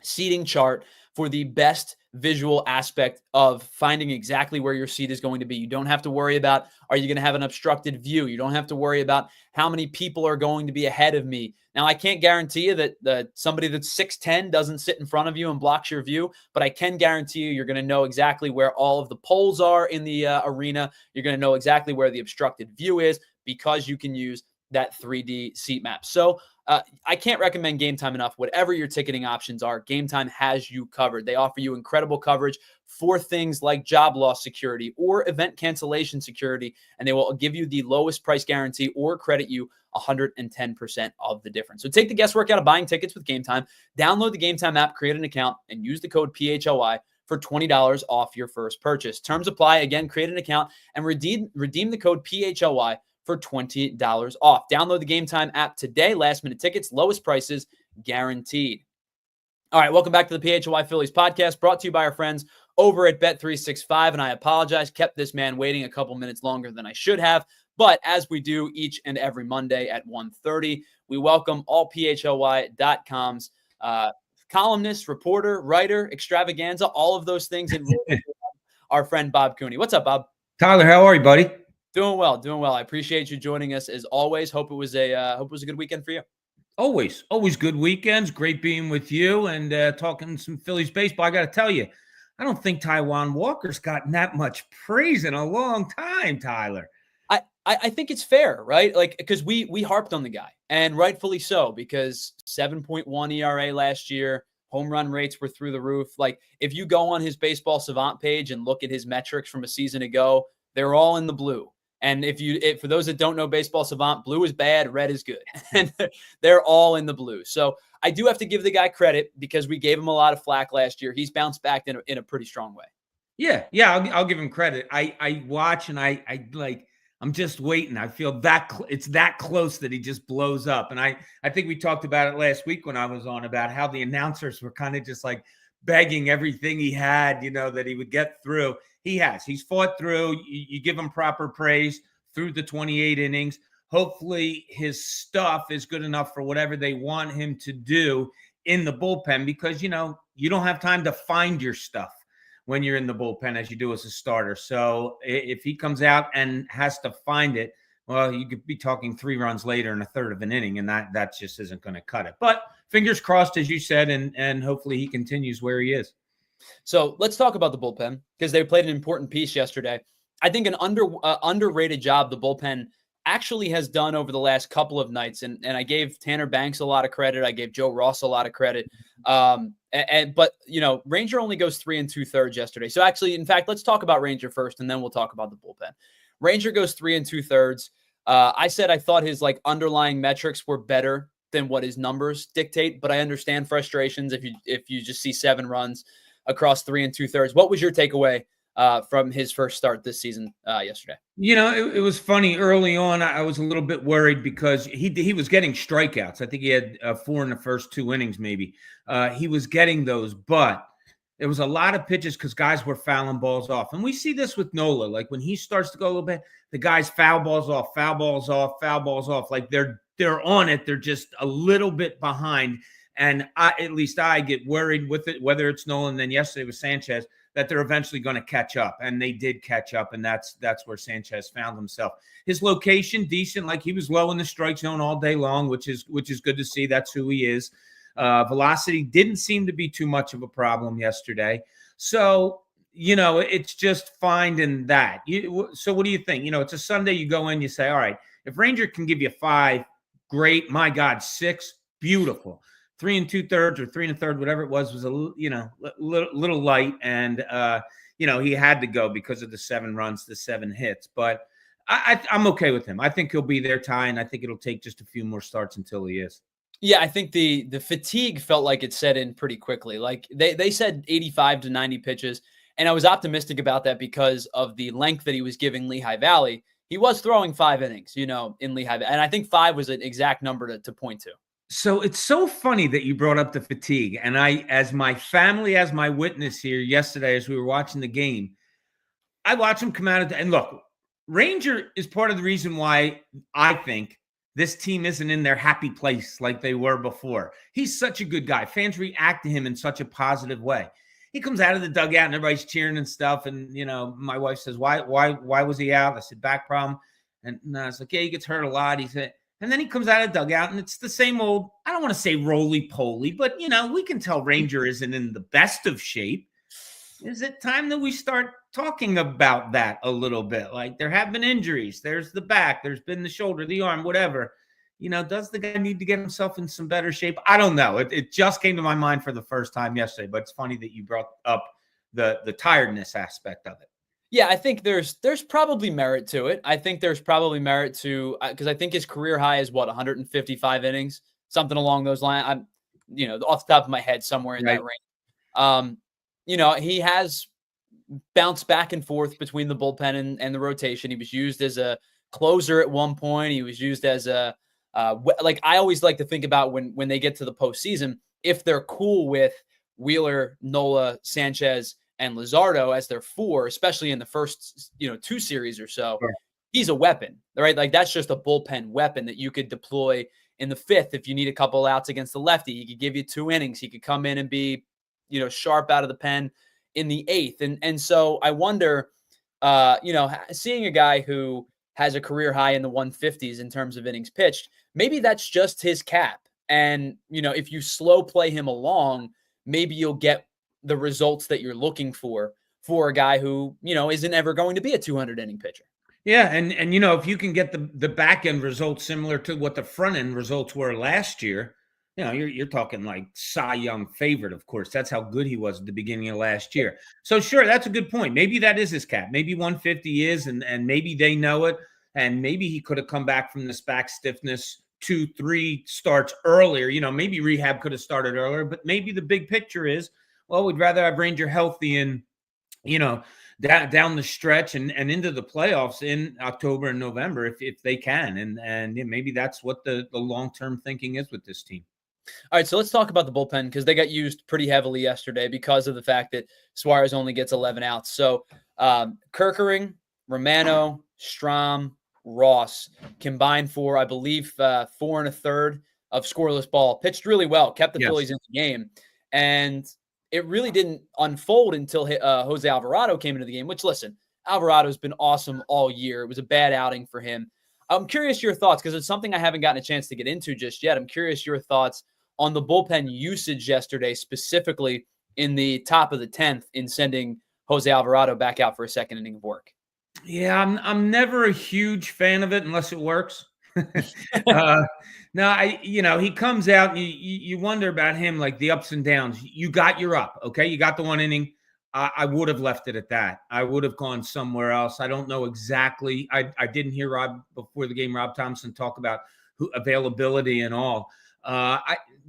seating chart for the best visual aspect of finding exactly where your seat is going to be. You don't have to worry about, are you going to have an obstructed view? You don't have to worry about how many people are going to be ahead of me. Now, I can't guarantee you that somebody that's 6'10" doesn't sit in front of you and blocks your view, but I can guarantee you're going to know exactly where all of the poles are in the arena. You're going to know exactly where the obstructed view is, because you can use that 3D seat map. So I can't recommend Game Time enough. Whatever your ticketing options are, Game Time has you covered. They offer you incredible coverage for things like job loss security or event cancellation security, and they will give you the lowest price guarantee or credit you 110% of the difference. So take the guesswork out of buying tickets with Game Time. Download the Game Time app, create an account, and use the code PHLY for $20 off your first purchase. Terms apply. Again, create an account and redeem the code PHLY for $20 off. Download the Game Time app today. Last minute tickets, lowest prices guaranteed. All right, welcome back to the PHLY Phillies podcast, brought to you by our friends over at Bet365. And I apologize, kept this man waiting a couple minutes longer than I should have. But as we do each and every Monday at 1:30, we welcome all PHLY.com's columnist, reporter, writer, extravaganza, all of those things. And our friend Bob Cooney. What's up, Bob? Tyler, how are you, buddy? Doing well, doing well. I appreciate you joining us as always. Hope it was a good weekend for you. Always good weekends. Great being with you and talking some Phillies baseball. I got to tell you, I don't think Taijuan Walker's gotten that much praise in a long time, Tyler. I think it's fair, right? Like, because we harped on the guy, and rightfully so, because 7.1 ERA last year, home run rates were through the roof. Like, if you go on his Baseball Savant page and look at his metrics from a season ago, they're all in the blue. And for those that don't know Baseball Savant, blue is bad, red is good. And they're all in the blue. So I do have to give the guy credit, because we gave him a lot of flack last year. He's bounced back in a pretty strong way. Yeah, I'll give him credit. I watch and I like. I'm just waiting. I feel that it's that close that he just blows up. And I think we talked about it last week when I was on about how the announcers were kind of just like begging everything he had, that he would get through. He has. He's fought through. You give him proper praise through the 28 innings. Hopefully his stuff is good enough for whatever they want him to do in the bullpen, because you don't have time to find your stuff when you're in the bullpen as you do as a starter. So if he comes out and has to find it, well, you could be talking 3 runs later in a third of an inning, and that just isn't going to cut it. But fingers crossed, as you said, and hopefully he continues where he is. So let's talk about the bullpen, because they played an important piece yesterday. I think an underrated job the bullpen actually has done over the last couple of nights. And I gave Tanner Banks a lot of credit. I gave Joe Ross a lot of credit. But Ranger only goes 3 2/3 yesterday. So actually, in fact, let's talk about Ranger first, and then we'll talk about the bullpen. Ranger goes 3 2/3. I said I thought his underlying metrics were better than what his numbers dictate, but I understand frustrations if you just see 7 runs across 3 2/3. What was your takeaway from his first start this season yesterday? It was funny early on. I was a little bit worried because he was getting strikeouts. I think he had 4 in the first 2 innings, maybe. He was getting those, but there was a lot of pitches because guys were fouling balls off. And we see this with Nola. Like when he starts to go a little bit, the guys foul balls off, foul balls off, foul balls off. Like they're on it. They're just a little bit behind. And at least I get worried with it, whether it's Nolan, then yesterday with Sanchez, that they're eventually going to catch up. And they did catch up, and that's where Sanchez found himself. His location, decent, like he was low in the strike zone all day long, which is good to see. That's who he is. Velocity didn't seem to be too much of a problem yesterday. So, it's just finding that. So what do you think? It's a Sunday, you go in, you say, all right, if Ranger can give you 5, great. My God, 6, beautiful. 3 2/3 or 3 1/3, whatever it was a little light, and he had to go because of the 7 runs, the 7 hits. But I'm okay with him. I think he'll be there, Ty, and I think it'll take just a few more starts until he is. Yeah, I think the fatigue felt like it set in pretty quickly. Like they said 85 to 90 pitches, and I was optimistic about that because of the length that he was giving Lehigh Valley. He was throwing 5 innings, in Lehigh Valley, and I think 5 was an exact number to point to. So it's so funny that you brought up the fatigue. And I, as my family, as my witness here yesterday, as we were watching the game, I watched him come out of and look, Ranger is part of the reason why I think this team isn't in their happy place like they were before. He's such a good guy. Fans react to him in such a positive way. He comes out of the dugout and everybody's cheering and stuff. And, my wife says, why was he out? I said, back problem. And I was like, yeah, he gets hurt a lot. He said, and then he comes out of the dugout, and it's the same old, I don't want to say roly-poly, but, we can tell Ranger isn't in the best of shape. Is it time that we start talking about that a little bit? Like, there have been injuries. There's the back. There's been the shoulder, the arm, whatever. Does the guy need to get himself in some better shape? I don't know. It just came to my mind for the first time yesterday, but it's funny that you brought up the tiredness aspect of it. Yeah, I think there's probably merit to it. I think there's probably merit to because I think his career high is 155 innings, something along those lines. I'm, off the top of my head, somewhere in that range. He has bounced back and forth between the bullpen and the rotation. He was used as a closer at one point. He was used as I always like to think about when they get to the postseason, if they're cool with Wheeler, Nola, Sanchez, and Luzardo as their 4, especially in the first, 2 series or so, sure. He's a weapon, right? Like that's just a bullpen weapon that you could deploy in the 5th. If you need a couple outs against the lefty, he could give you 2 innings. He could come in and be, sharp out of the pen in the 8th. And so I wonder, seeing a guy who has a career high in the 150s in terms of innings pitched, maybe that's just his cap. And, if you slow play him along, maybe you'll get the results that you're looking for a guy who, isn't ever going to be a 200 inning pitcher. Yeah. And if you can get the back end results similar to what the front end results were last year, you're talking like Cy Young favorite, of course. That's how good he was at the beginning of last year. So sure, that's a good point. Maybe that is his cap. Maybe 150 is, and maybe they know it. And maybe he could have come back from this back stiffness 2-3 starts earlier. Maybe rehab could have started earlier, but maybe the big picture is, well, we'd rather have Ranger healthy in you know, down the stretch and into the playoffs in October and November if they can. And maybe that's what the long-term thinking is with this team. All right, so let's talk about the bullpen because they got used pretty heavily yesterday because of the fact that Suarez only gets 11 outs. So Kerkering, Romano, Strom, Ross combined for, I believe, 4 1/3 of scoreless ball. Pitched really well, kept the Phillies in the game. And it really didn't unfold until Jose Alvarado came into the game, which, listen, Alvarado's been awesome all year. It was a bad outing for him. I'm curious your thoughts because it's something I haven't gotten a chance to get into just yet. I'm curious your thoughts on the bullpen usage yesterday, specifically in the top of the 10th in sending Jose Alvarado back out for a second inning of work. Yeah, I'm never a huge fan of it unless it works. No, he comes out and you wonder about him, like the ups and downs. You got your up, okay? You got the 1 inning. I would have left it at that. I would have gone somewhere else. I don't know exactly. I didn't hear Rob Thompson talk about availability and all. And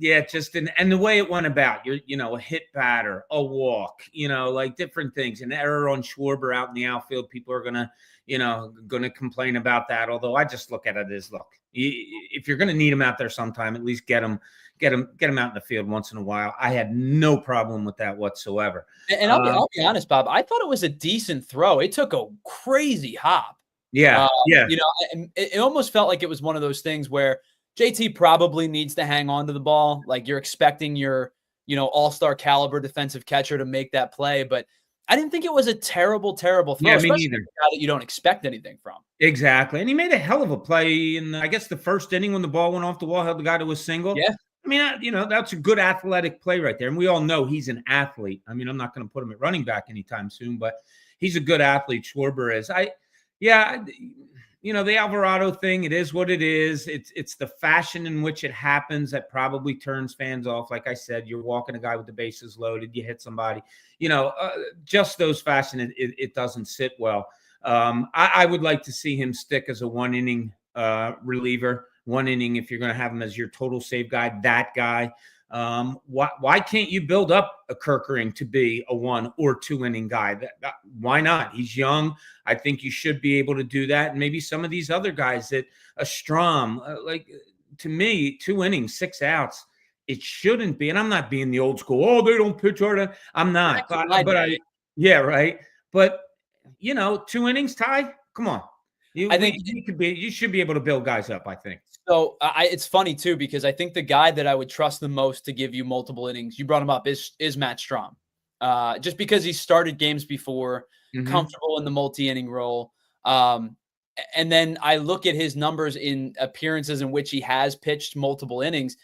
the way it went about, a hit batter, a walk, like different things, an error on Schwarber out in the outfield. People are gonna complain about that. Although I just look at it as, look, if you're gonna need him out there sometime, at least get him out in the field once in a while. I had no problem with that whatsoever. And I'll be honest, Bob. I thought it was a decent throw. It took a crazy hop. Yeah. It almost felt like it was one of those things where JT probably needs to hang on to the ball. Like you're expecting your, all-star caliber defensive catcher to make that play. But I didn't think it was a terrible throw. Yeah, me neither. A guy that you don't expect anything from. Exactly. And he made a hell of a play in, I guess, the first inning when the ball went off the wall, held the guy to a single. Yeah. I mean, that's a good athletic play right there. And we all know he's an athlete. I mean, I'm not going to put him at running back anytime soon, but he's a good athlete. Schwarber is. The Alvarado thing, it is what it is. It's the fashion in which it happens that probably turns fans off. Like I said, you're walking a guy with the bases loaded, you hit somebody, just those fashion, it doesn't sit well. I would like to see him stick as a 1 inning reliever. 1 inning, if you're going to have him as your total save guy, that guy. Why can't you build up a Kerkering to be a 1 or 2 inning guy? Why not? He's young. I think you should be able to do that. And maybe some of these other guys that a Strom, to me, 2 innings, 6 outs, it shouldn't be. And I'm not being the old school, oh, they don't pitch hard. I'm not. Yeah, right. But 2 innings, Ty, come on. I think you should be able to build guys up, I think. So it's funny too, because I think the guy that I would trust the most to give you multiple innings, you brought him up, is Matt Strom. Just because he started games before, comfortable in the multi-inning role. And then I look at his numbers in appearances in which he has pitched multiple innings.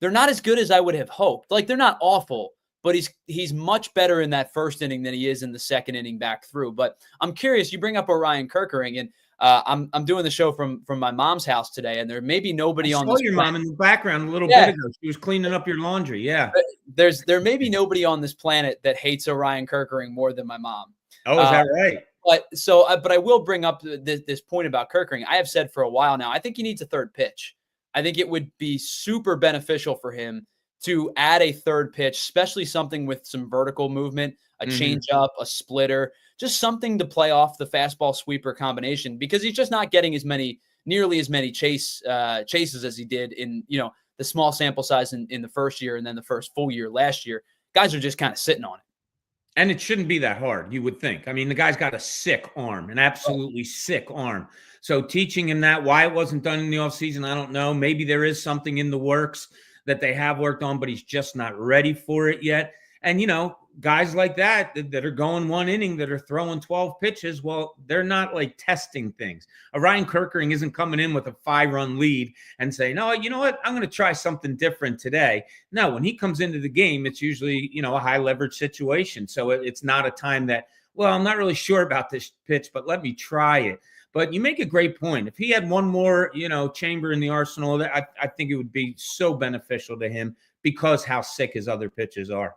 They're not as good as I would have hoped. Like, they're not awful, but he's much better in that first inning than he is in the second inning back through. But I'm curious, you bring up Orion Kerkering, and I'm doing the show from my mom's house today, and there may be nobody on this. Your mom in the background a little bit ago. She was cleaning up your laundry. Yeah. There may be nobody on this planet that hates Orion Kerkering more than my mom. Oh, is that right? But I will bring up this point about Kerkering. I have said for a while now, I think he needs a third pitch. I think it would be super beneficial for him to add a third pitch, especially something with some vertical movement, a changeup, a splitter, just something to play off the fastball sweeper combination, because he's just not getting nearly as many chases as he did in, the small sample size in the first year and then the first full year last year. Guys are just kind of sitting on it. And it shouldn't be that hard, you would think. I mean, the guy's got a sick arm, an absolutely sick arm. So teaching him that, why it wasn't done in the offseason, I don't know. Maybe there is something in the works that they have worked on, but he's just not ready for it yet. And, guys like that are going 1 inning, that are throwing 12 pitches, well, they're not like testing things. Orion Kerkering isn't coming in with a 5-run lead and saying, no, you know what, I'm going to try something different today. No, when he comes into the game, it's usually, a high leverage situation. So it's not a time that, well, I'm not really sure about this pitch, but let me try it. But you make a great point. If he had one more, chamber in the arsenal, I think it would be so beneficial to him because how sick his other pitches are.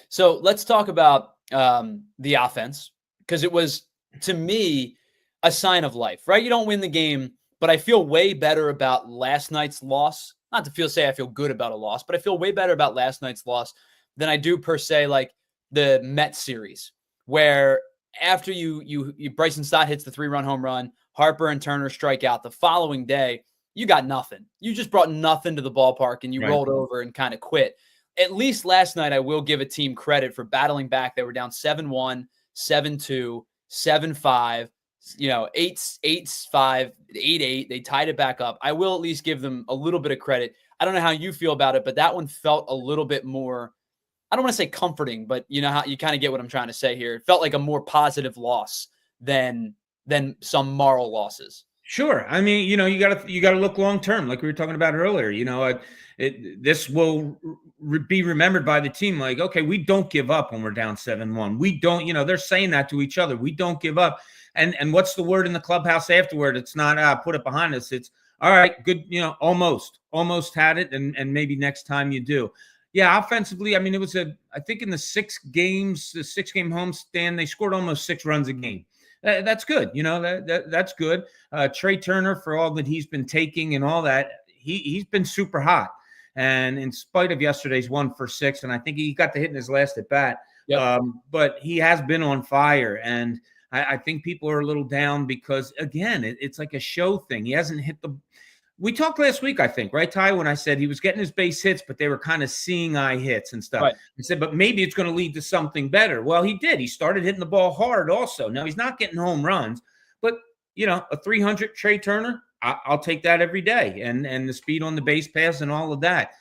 So let's talk about the offense, because it was, to me, a sign of life, right? You don't win the game, but I feel way better about last night's loss. Not to say I feel good about a loss, but I feel way better about last night's loss than I do per se like the Mets series, where after you Bryson Stott hits the 3-run home run, Harper and Turner strike out the following day, you got nothing. You just brought nothing to the ballpark and you rolled over and kind of quit. At least last night, I will give a team credit for battling back. They were down 7-1, 7-2, 7-5, 8-5, 8-8. They tied it back up. I will at least give them a little bit of credit. I don't know how you feel about it, but that one felt a little bit more, I don't want to say comforting, but you know how you kind of get what I'm trying to say here. It felt like a more positive loss than some moral losses. Sure. I mean, you gotta look long term, like we were talking about earlier. This will be remembered by the team. Like, okay, we don't give up when we're down 7-1. We don't. They're saying that to each other. We don't give up. And what's the word in the clubhouse afterward? It's not put it behind us. It's all right. Good. Almost had it, and maybe next time you do. Yeah, offensively, I mean, it was I think in the 6-game homestand, they scored almost 6 runs a game. That's good. That's good. Trey Turner, for all that he's been taking and all that, he's been super hot. And in spite of yesterday's 1 for 6, and I think he got the hit in his last at bat, but he has been on fire. And I think people are a little down because, again, it's like a show thing. He hasn't hit the – we talked last week, I think, right, Ty, when I said he was getting his base hits, but they were kind of seeing eye hits and stuff. Right. I said, but maybe it's going to lead to something better. Well, he did. He started hitting the ball hard also. Now, he's not getting home runs, but, a 300 Trey Turner, I'll take that every day. And the speed on the base pass and all of that.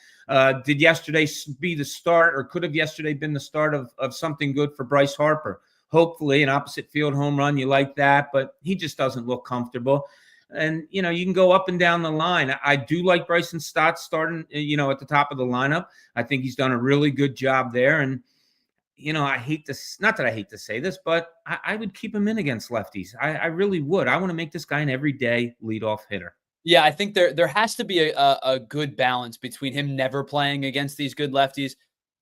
Did yesterday be the start, or could have yesterday been the start of something good for Bryce Harper? Hopefully an opposite field home run. You like that, but he just doesn't look comfortable. And, you can go up and down the line. I do like Bryson Stott starting, at the top of the lineup. I think he's done a really good job there. And, I hate this, not that I hate to say this, but I would keep him in against lefties. I really would. I want to make this guy an everyday leadoff hitter. Yeah, I think there has to be a good balance between him never playing against these good lefties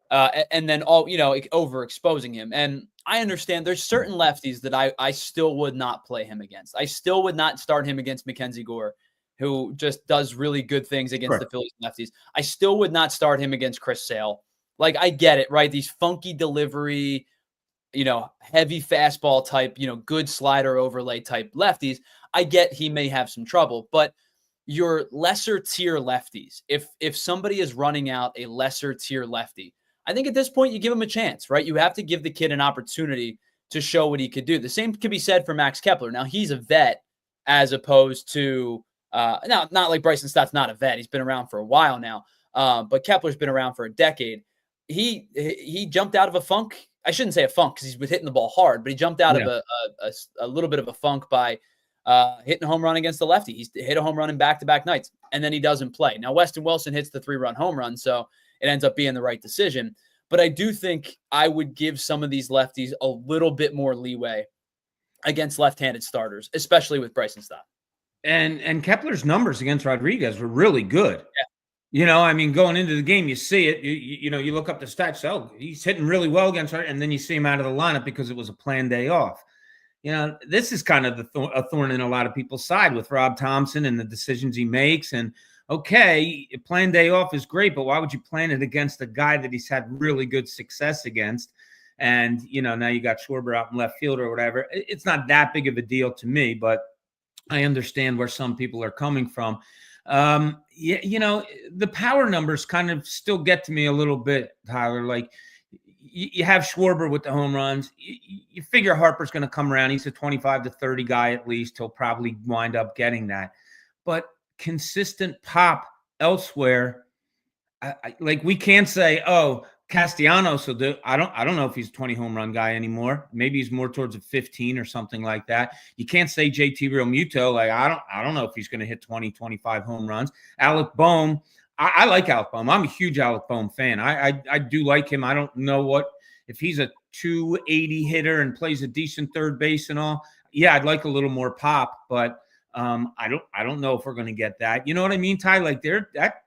and then overexposing him. And I understand there's certain lefties that I still would not play him against. I still would not start him against Mackenzie Gore, who just does really good things against the Phillies lefties. I still would not start him against Chris Sale. Like, I get it, right? These funky delivery, heavy fastball type, good slider overlay type lefties. I get he may have some trouble, but your lesser tier lefties, if somebody is running out a lesser tier lefty, I think at this point you give him a chance, right? You have to give the kid an opportunity to show what he could do. The same could be said for Max Kepler. Now, he's a vet as opposed to now, not like Bryson Stott's not a vet. He's been around for a while now, but Kepler's been around for a decade. He jumped out of a funk. I shouldn't say a funk because he's hitting the ball hard, but he jumped out of a little bit of a funk by hitting a home run against the lefty. He's hit a home run in back-to-back nights, and then he doesn't play. Now, Weston Wilson hits the 3-run home run, so it ends up being the right decision. But I do think I would give some of these lefties a little bit more leeway against left-handed starters, especially with Bryson Stott. And Kepler's numbers against Rodriguez were really good. Yeah. Going into the game, you see it. You look up the stats. Oh, he's hitting really well against her, and then you see him out of the lineup because it was a planned day off. This is kind of a thorn in a lot of people's side with Rob Thompson and the decisions he makes. And okay, a planned day off is great, but why would you plan it against a guy that he's had really good success against? And, now you got Schwarber out in left field or whatever. It's not that big of a deal to me, but I understand where some people are coming from. The power numbers kind of still get to me a little bit, Tyler. Like, you have Schwarber with the home runs. You figure Harper's going to come around. He's a 25 to 30 guy at least. He'll probably wind up getting that. But consistent pop elsewhere, we can't say, oh, Castellanos will do. I don't know if he's a 20 home run guy anymore. Maybe he's more towards a 15 or something like that. You can't say JT Realmuto. Like, I don't know if he's going to hit 20, 25 home runs. Alec Bohm. I like Alec Bohm. I'm a huge Alec Bohm fan. I do like him. I don't know if he's a 280 hitter and plays a decent third base and all. Yeah, I'd like a little more pop, but I don't know if we're going to get that. You know what I mean, Ty? Like,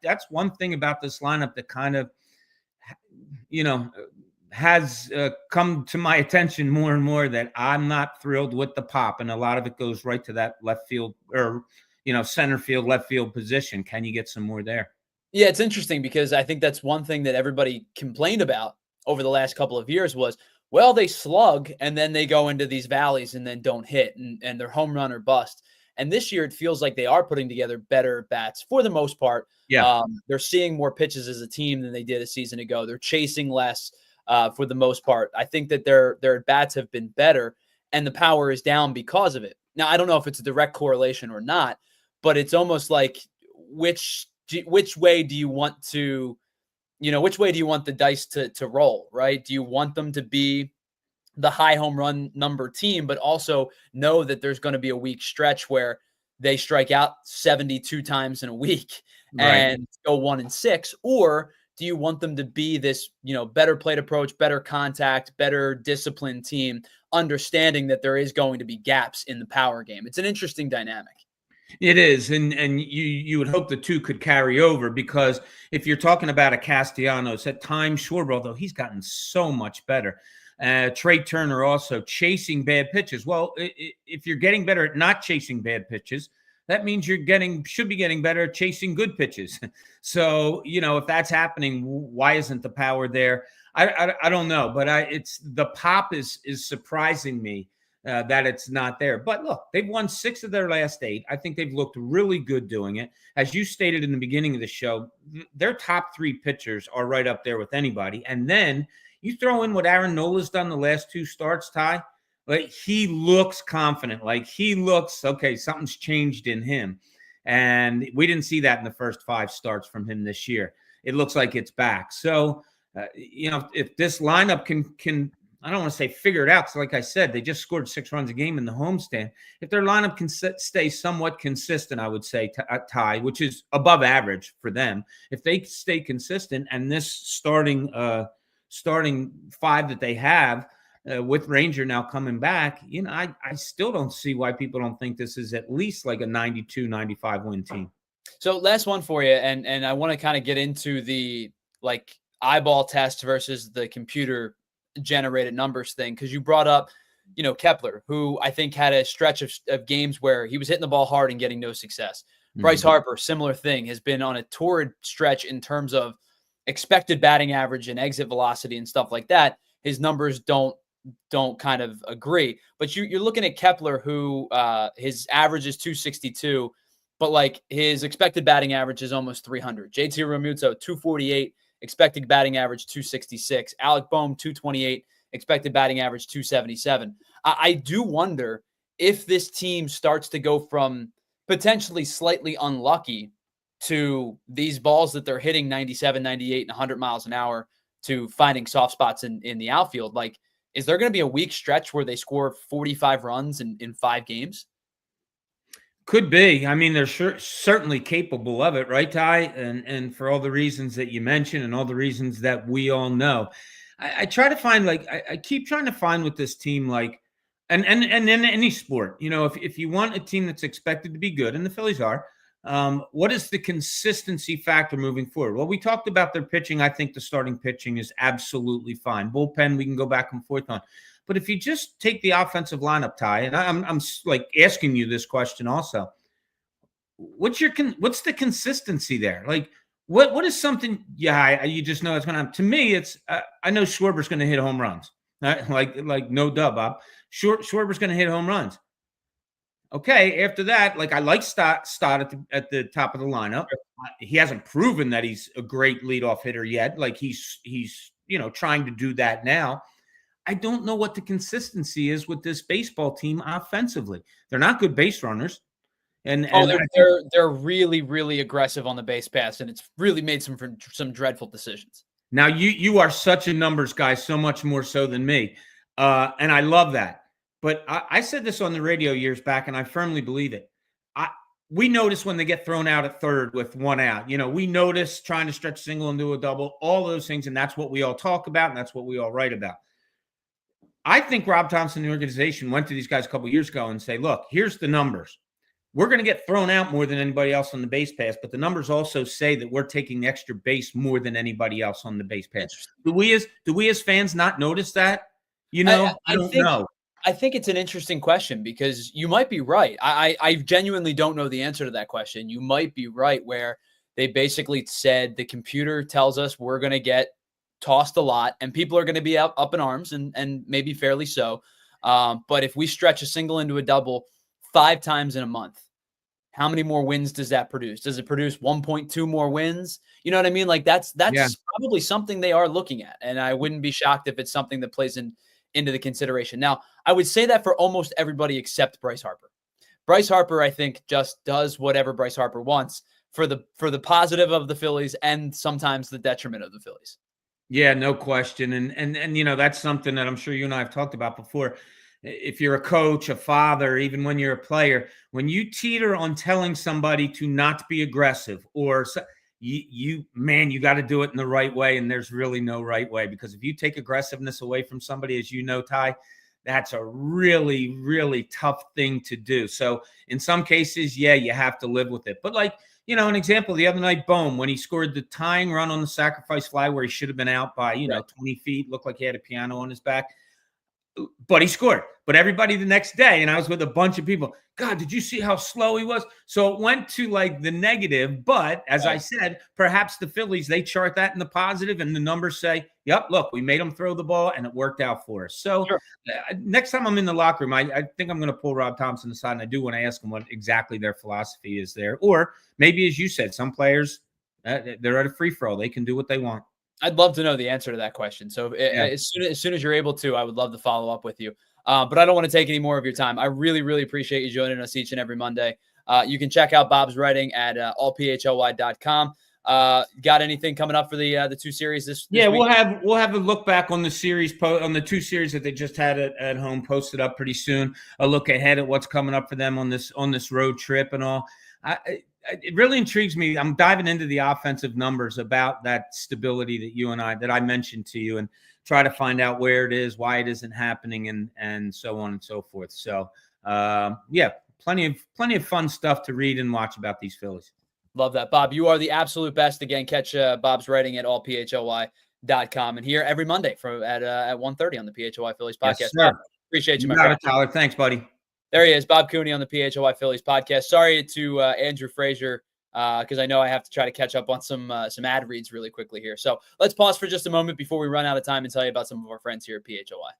that's one thing about this lineup that kind of, has come to my attention more and more, that I'm not thrilled with the pop, and a lot of it goes right to that left field or center field, left field position. Can you get some more there? Yeah, it's interesting because I think that's one thing that everybody complained about over the last couple of years was, well, they slug and then they go into these valleys and then don't hit and they're home run or bust. And this year, it feels like they are putting together better bats for the most part. Yeah. They're seeing more pitches as a team than they did a season ago. They're chasing less for the most part. I think that their bats have been better, and the power is down because of it. Now, I don't know if it's a direct correlation or not, but it's almost like which way do you want to, which way do you want the dice to roll, right? Do you want them to be the high home run number team, but also know that there's going to be a week stretch where they strike out 72 times in a week and go 1-6? Or do you want them to be this, better plate approach, better contact, better disciplined team, understanding that there is going to be gaps in the power game? It's an interesting dynamic. It is, and you would hope the two could carry over, because if you're talking about a Castellanos, at times Schwarber, although he's gotten so much better, Trey Turner also chasing bad pitches. Well, if you're getting better at not chasing bad pitches, that means should be getting better at chasing good pitches. So, if that's happening, why isn't the power there? I don't know, but it's the pop is surprising me that it's not there. But look, they've won 6 of their last 8. I think they've looked really good doing it. As you stated in the beginning of the show, their top 3 pitchers are right up there with anybody. And then you throw in what Aaron Nola's done the last 2 starts, Ty. Like, he looks confident. Like, he looks, okay, something's changed in him. And we didn't see that in the first 5 starts from him this year. It looks like it's back. So, if this lineup can I don't want to say figure it out, because like I said, they just scored 6 runs a game in the homestand. If their lineup can stay somewhat consistent, I would say, Ty, which is above average for them. If they stay consistent, and this starting 5 that they have, with Ranger now coming back, I still don't see why people don't think this is at least like a 92, 95 win team. So last one for you, and I want to kind of get into the eyeball test versus the computer generated numbers thing, because you brought up, Kepler, who I think had a stretch of games where he was hitting the ball hard and getting no success. Bryce Harper, similar thing, has been on a torrid stretch in terms of expected batting average and exit velocity and stuff like that. His numbers don't kind of agree. But you're looking at Kepler, who his average is 262, but his expected batting average is almost 300. JT Realmuto, 248. Expected batting average 266. Alec Boehm, 228. Expected batting average 277. I do wonder if this team starts to go from potentially slightly unlucky to these balls that they're hitting 97, 98, and 100 miles an hour to finding soft spots in the outfield. Is there going to be a weak stretch where they score 45 runs in 5 games? Could be. I mean, they're certainly capable of it, right, Ty? And for all the reasons that you mentioned and all the reasons that we all know, I try to find, I keep trying to find with this team, and in any sport, if you want a team that's expected to be good, and the Phillies are, what is the consistency factor moving forward? Well, we talked about their pitching. I think the starting pitching is absolutely fine. Bullpen, we can go back and forth on. But if you just take the offensive lineup, Ty, and I'm asking you this question also, what's the consistency there? What is something? Yeah, you just know it's going to happen. To me, it's I know Schwarber's going to hit home runs. No dub, Bob. Schwarber's going to hit home runs. Okay, after that, I like Stott at the top of the lineup. He hasn't proven that he's a great leadoff hitter yet. He's trying to do that now. I don't know what the consistency is with this baseball team offensively. They're not good base runners. And they're really, really aggressive on the base pass, and it's really made some dreadful decisions. Now, you are such a numbers guy, so much more so than me. And I love that. But I said this on the radio years back, and I firmly believe it. We notice when they get thrown out at third with 1 out. We notice trying to stretch single and do a double, all those things, and that's what we all talk about, and that's what we all write about. I think Rob Thompson and the organization went to these guys a couple of years ago and say, look, here's the numbers. We're going to get thrown out more than anybody else on the base pass, but the numbers also say that we're taking the extra base more than anybody else on the base pass. Do we as fans not notice that? I don't know. I think it's an interesting question, because you might be right. I genuinely don't know the answer to that question. You might be right, where they basically said the computer tells us we're going to get tossed a lot, and people are going to be up in arms, and maybe fairly so. But if we stretch a single into a double 5 times in a month, how many more wins does that produce? Does it produce 1.2 more wins? You know what I mean? Like that's probably something they are looking at, and I wouldn't be shocked if it's something that plays into the consideration. Now, I would say that for almost everybody except Bryce Harper. Bryce Harper, I think, just does whatever Bryce Harper wants for the positive of the Phillies and sometimes the detriment of the Phillies. Yeah, no question. And that's something that I'm sure you and I have talked about before. If you're a coach, a father, even when you're a player, when you teeter on telling somebody to not be aggressive, or you got to do it in the right way, and there's really no right way, because if you take aggressiveness away from somebody, as you know, Ty, that's a really, really tough thing to do. So in some cases, yeah, you have to live with it. But like, an example the other night, Bohm, when he scored the tying run on the sacrifice fly where he should have been out by, 20 feet, looked like he had a piano on his back. But he scored. But everybody the next day, and I was with a bunch of people, God, did you see how slow he was? So it went to like the negative. But as I said, perhaps the Phillies, they chart that in the positive, and the numbers say, yep, look, we made him throw the ball and it worked out for us. So next time I'm in the locker room, I think I'm going to pull Rob Thompson aside, and I do want to ask him what exactly their philosophy is there. Or maybe, as you said, some players, they're at a free for all. They can do what they want. I'd love to know the answer to that question. So as soon as you're able to, I would love to follow up with you. But I don't want to take any more of your time. I really, really appreciate you joining us each and every Monday. You can check out Bob's writing at allphly.com. Got anything coming up for the 2 series this week? we'll have a look back on the series on the 2 series that they just had at home posted up pretty soon. A look ahead at what's coming up for them on this road trip and all. It really intrigues me. I'm diving into the offensive numbers about that stability that I mentioned to you, and try to find out where it is, why it isn't happening, and so on and so forth. So, plenty of fun stuff to read and watch about these Phillies. Love that, Bob. You are the absolute best. Again, catch Bob's writing at allphly.com, and here every Monday at 1:30 on the PHLY Phillies podcast. Yes, sir. Appreciate you, my friend. Tyler. Thanks, buddy. There he is, Bob Cooney on the PHLY Phillies podcast. Sorry to Andrew Frazier, because I know I have to try to catch up on some ad reads really quickly here. So let's pause for just a moment before we run out of time and tell you about some of our friends here at PHLY.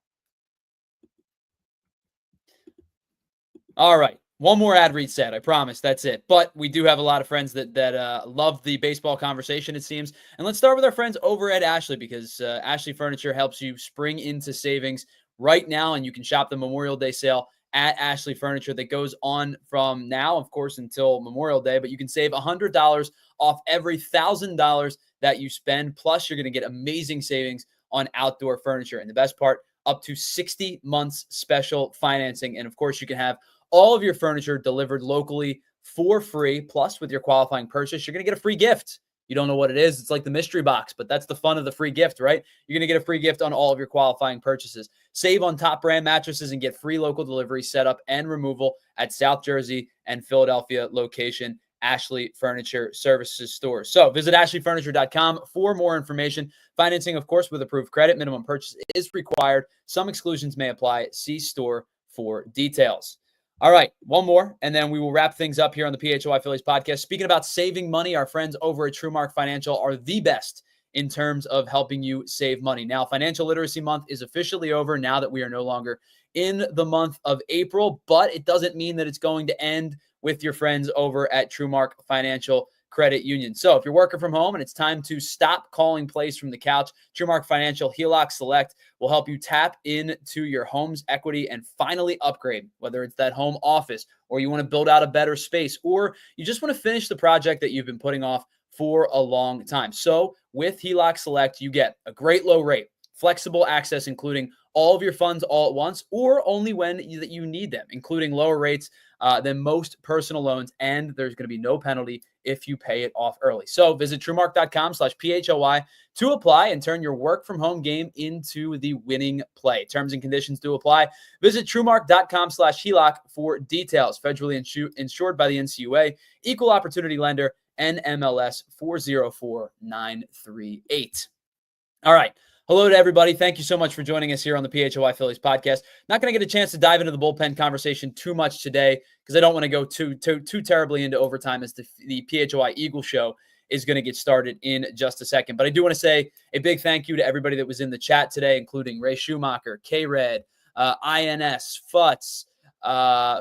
All right. One more ad read set, I promise. That's it. But we do have a lot of friends that love the baseball conversation, it seems. And let's start with our friends over at Ashley, because Ashley Furniture helps you spring into savings right now, and you can shop the Memorial Day sale at Ashley Furniture that goes on from now, of course, until Memorial Day. But you can save $100 off every $1,000 that you spend. Plus, you're going to get amazing savings on outdoor furniture. And the best part, up to 60 months special financing. And of course, you can have all of your furniture delivered locally for free. Plus, with your qualifying purchase, you're going to get a free gift. You don't know what it is. It's like the mystery box, but that's the fun of the free gift, right? You're going to get a free gift on all of your qualifying purchases. Save on top brand mattresses and get free local delivery, setup, and removal at South Jersey and Philadelphia location, Ashley Furniture Services stores. So visit ashleyfurniture.com for more information. Financing, of course, with approved credit. Minimum purchase is required. Some exclusions may apply. See store for details. All right, one more, and then we will wrap things up here on the PHLY Phillies podcast. Speaking about saving money, our friends over at TrueMark Financial are the best in terms of helping you save money. Now, Financial Literacy Month is officially over now that we are no longer in the month of April, but it doesn't mean that it's going to end with your friends over at TrueMark Financial Credit Union. So if you're working from home and it's time to stop calling plays from the couch, TrueMark Financial HELOC Select will help you tap into your home's equity and finally upgrade, whether it's that home office or you want to build out a better space or you just want to finish the project that you've been putting off for a long time. So with HELOC Select, you get a great low rate, flexible access, including all of your funds all at once or only when you need them, including lower rates than most personal loans, and there's going to be no penalty if you pay it off early. So visit TrueMark.com/PHLY to apply and turn your work from home game into the winning play. Terms and conditions do apply. Visit TrueMark.com/HELOC for details. Federally insured by the NCUA, equal opportunity lender, NMLS 404938. All right. Hello to everybody. Thank you so much for joining us here on the PHLY Phillies podcast. Not going to get a chance to dive into the bullpen conversation too much today because I don't want to go too terribly into overtime as the PHLY Eagle show is going to get started in just a second. But I do want to say a big thank you to everybody that was in the chat today, including Ray Schumacher, K-Red, INS, Futz.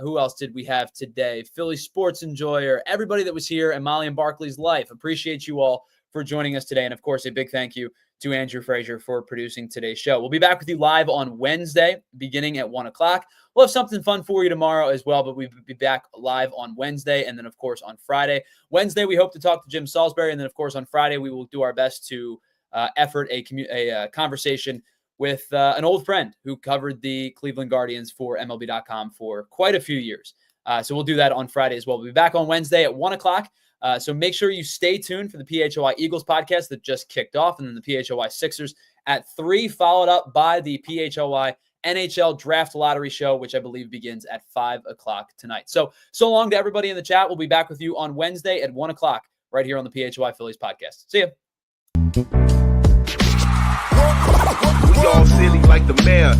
Who else did we have today? Philly Sports Enjoyer, everybody that was here, and Molly and Barkley's Life. Appreciate you all for joining us today. And of course, a big thank you to Andrew Frazier for producing today's show. We'll be back with you live on Wednesday, beginning at 1 o'clock. We'll have something fun for you tomorrow as well, but we'll be back live on Wednesday and then, of course, on Friday. Wednesday, we hope to talk to Jim Salisbury, and then, of course, on Friday, we will do our best to effort a conversation with an old friend who covered the Cleveland Guardians for MLB.com for quite a few years. So we'll do that on Friday as well. We'll be back on Wednesday at 1 o'clock. So make sure you stay tuned for the PHLY Eagles podcast that just kicked off, and then the PHLY Sixers at 3, followed up by the PHLY NHL Draft Lottery show, which I believe begins at 5 o'clock tonight. So long to everybody in the chat. We'll be back with you on Wednesday at 1 o'clock right here on the PHLY Phillies podcast. See ya. We all silly like the mayor.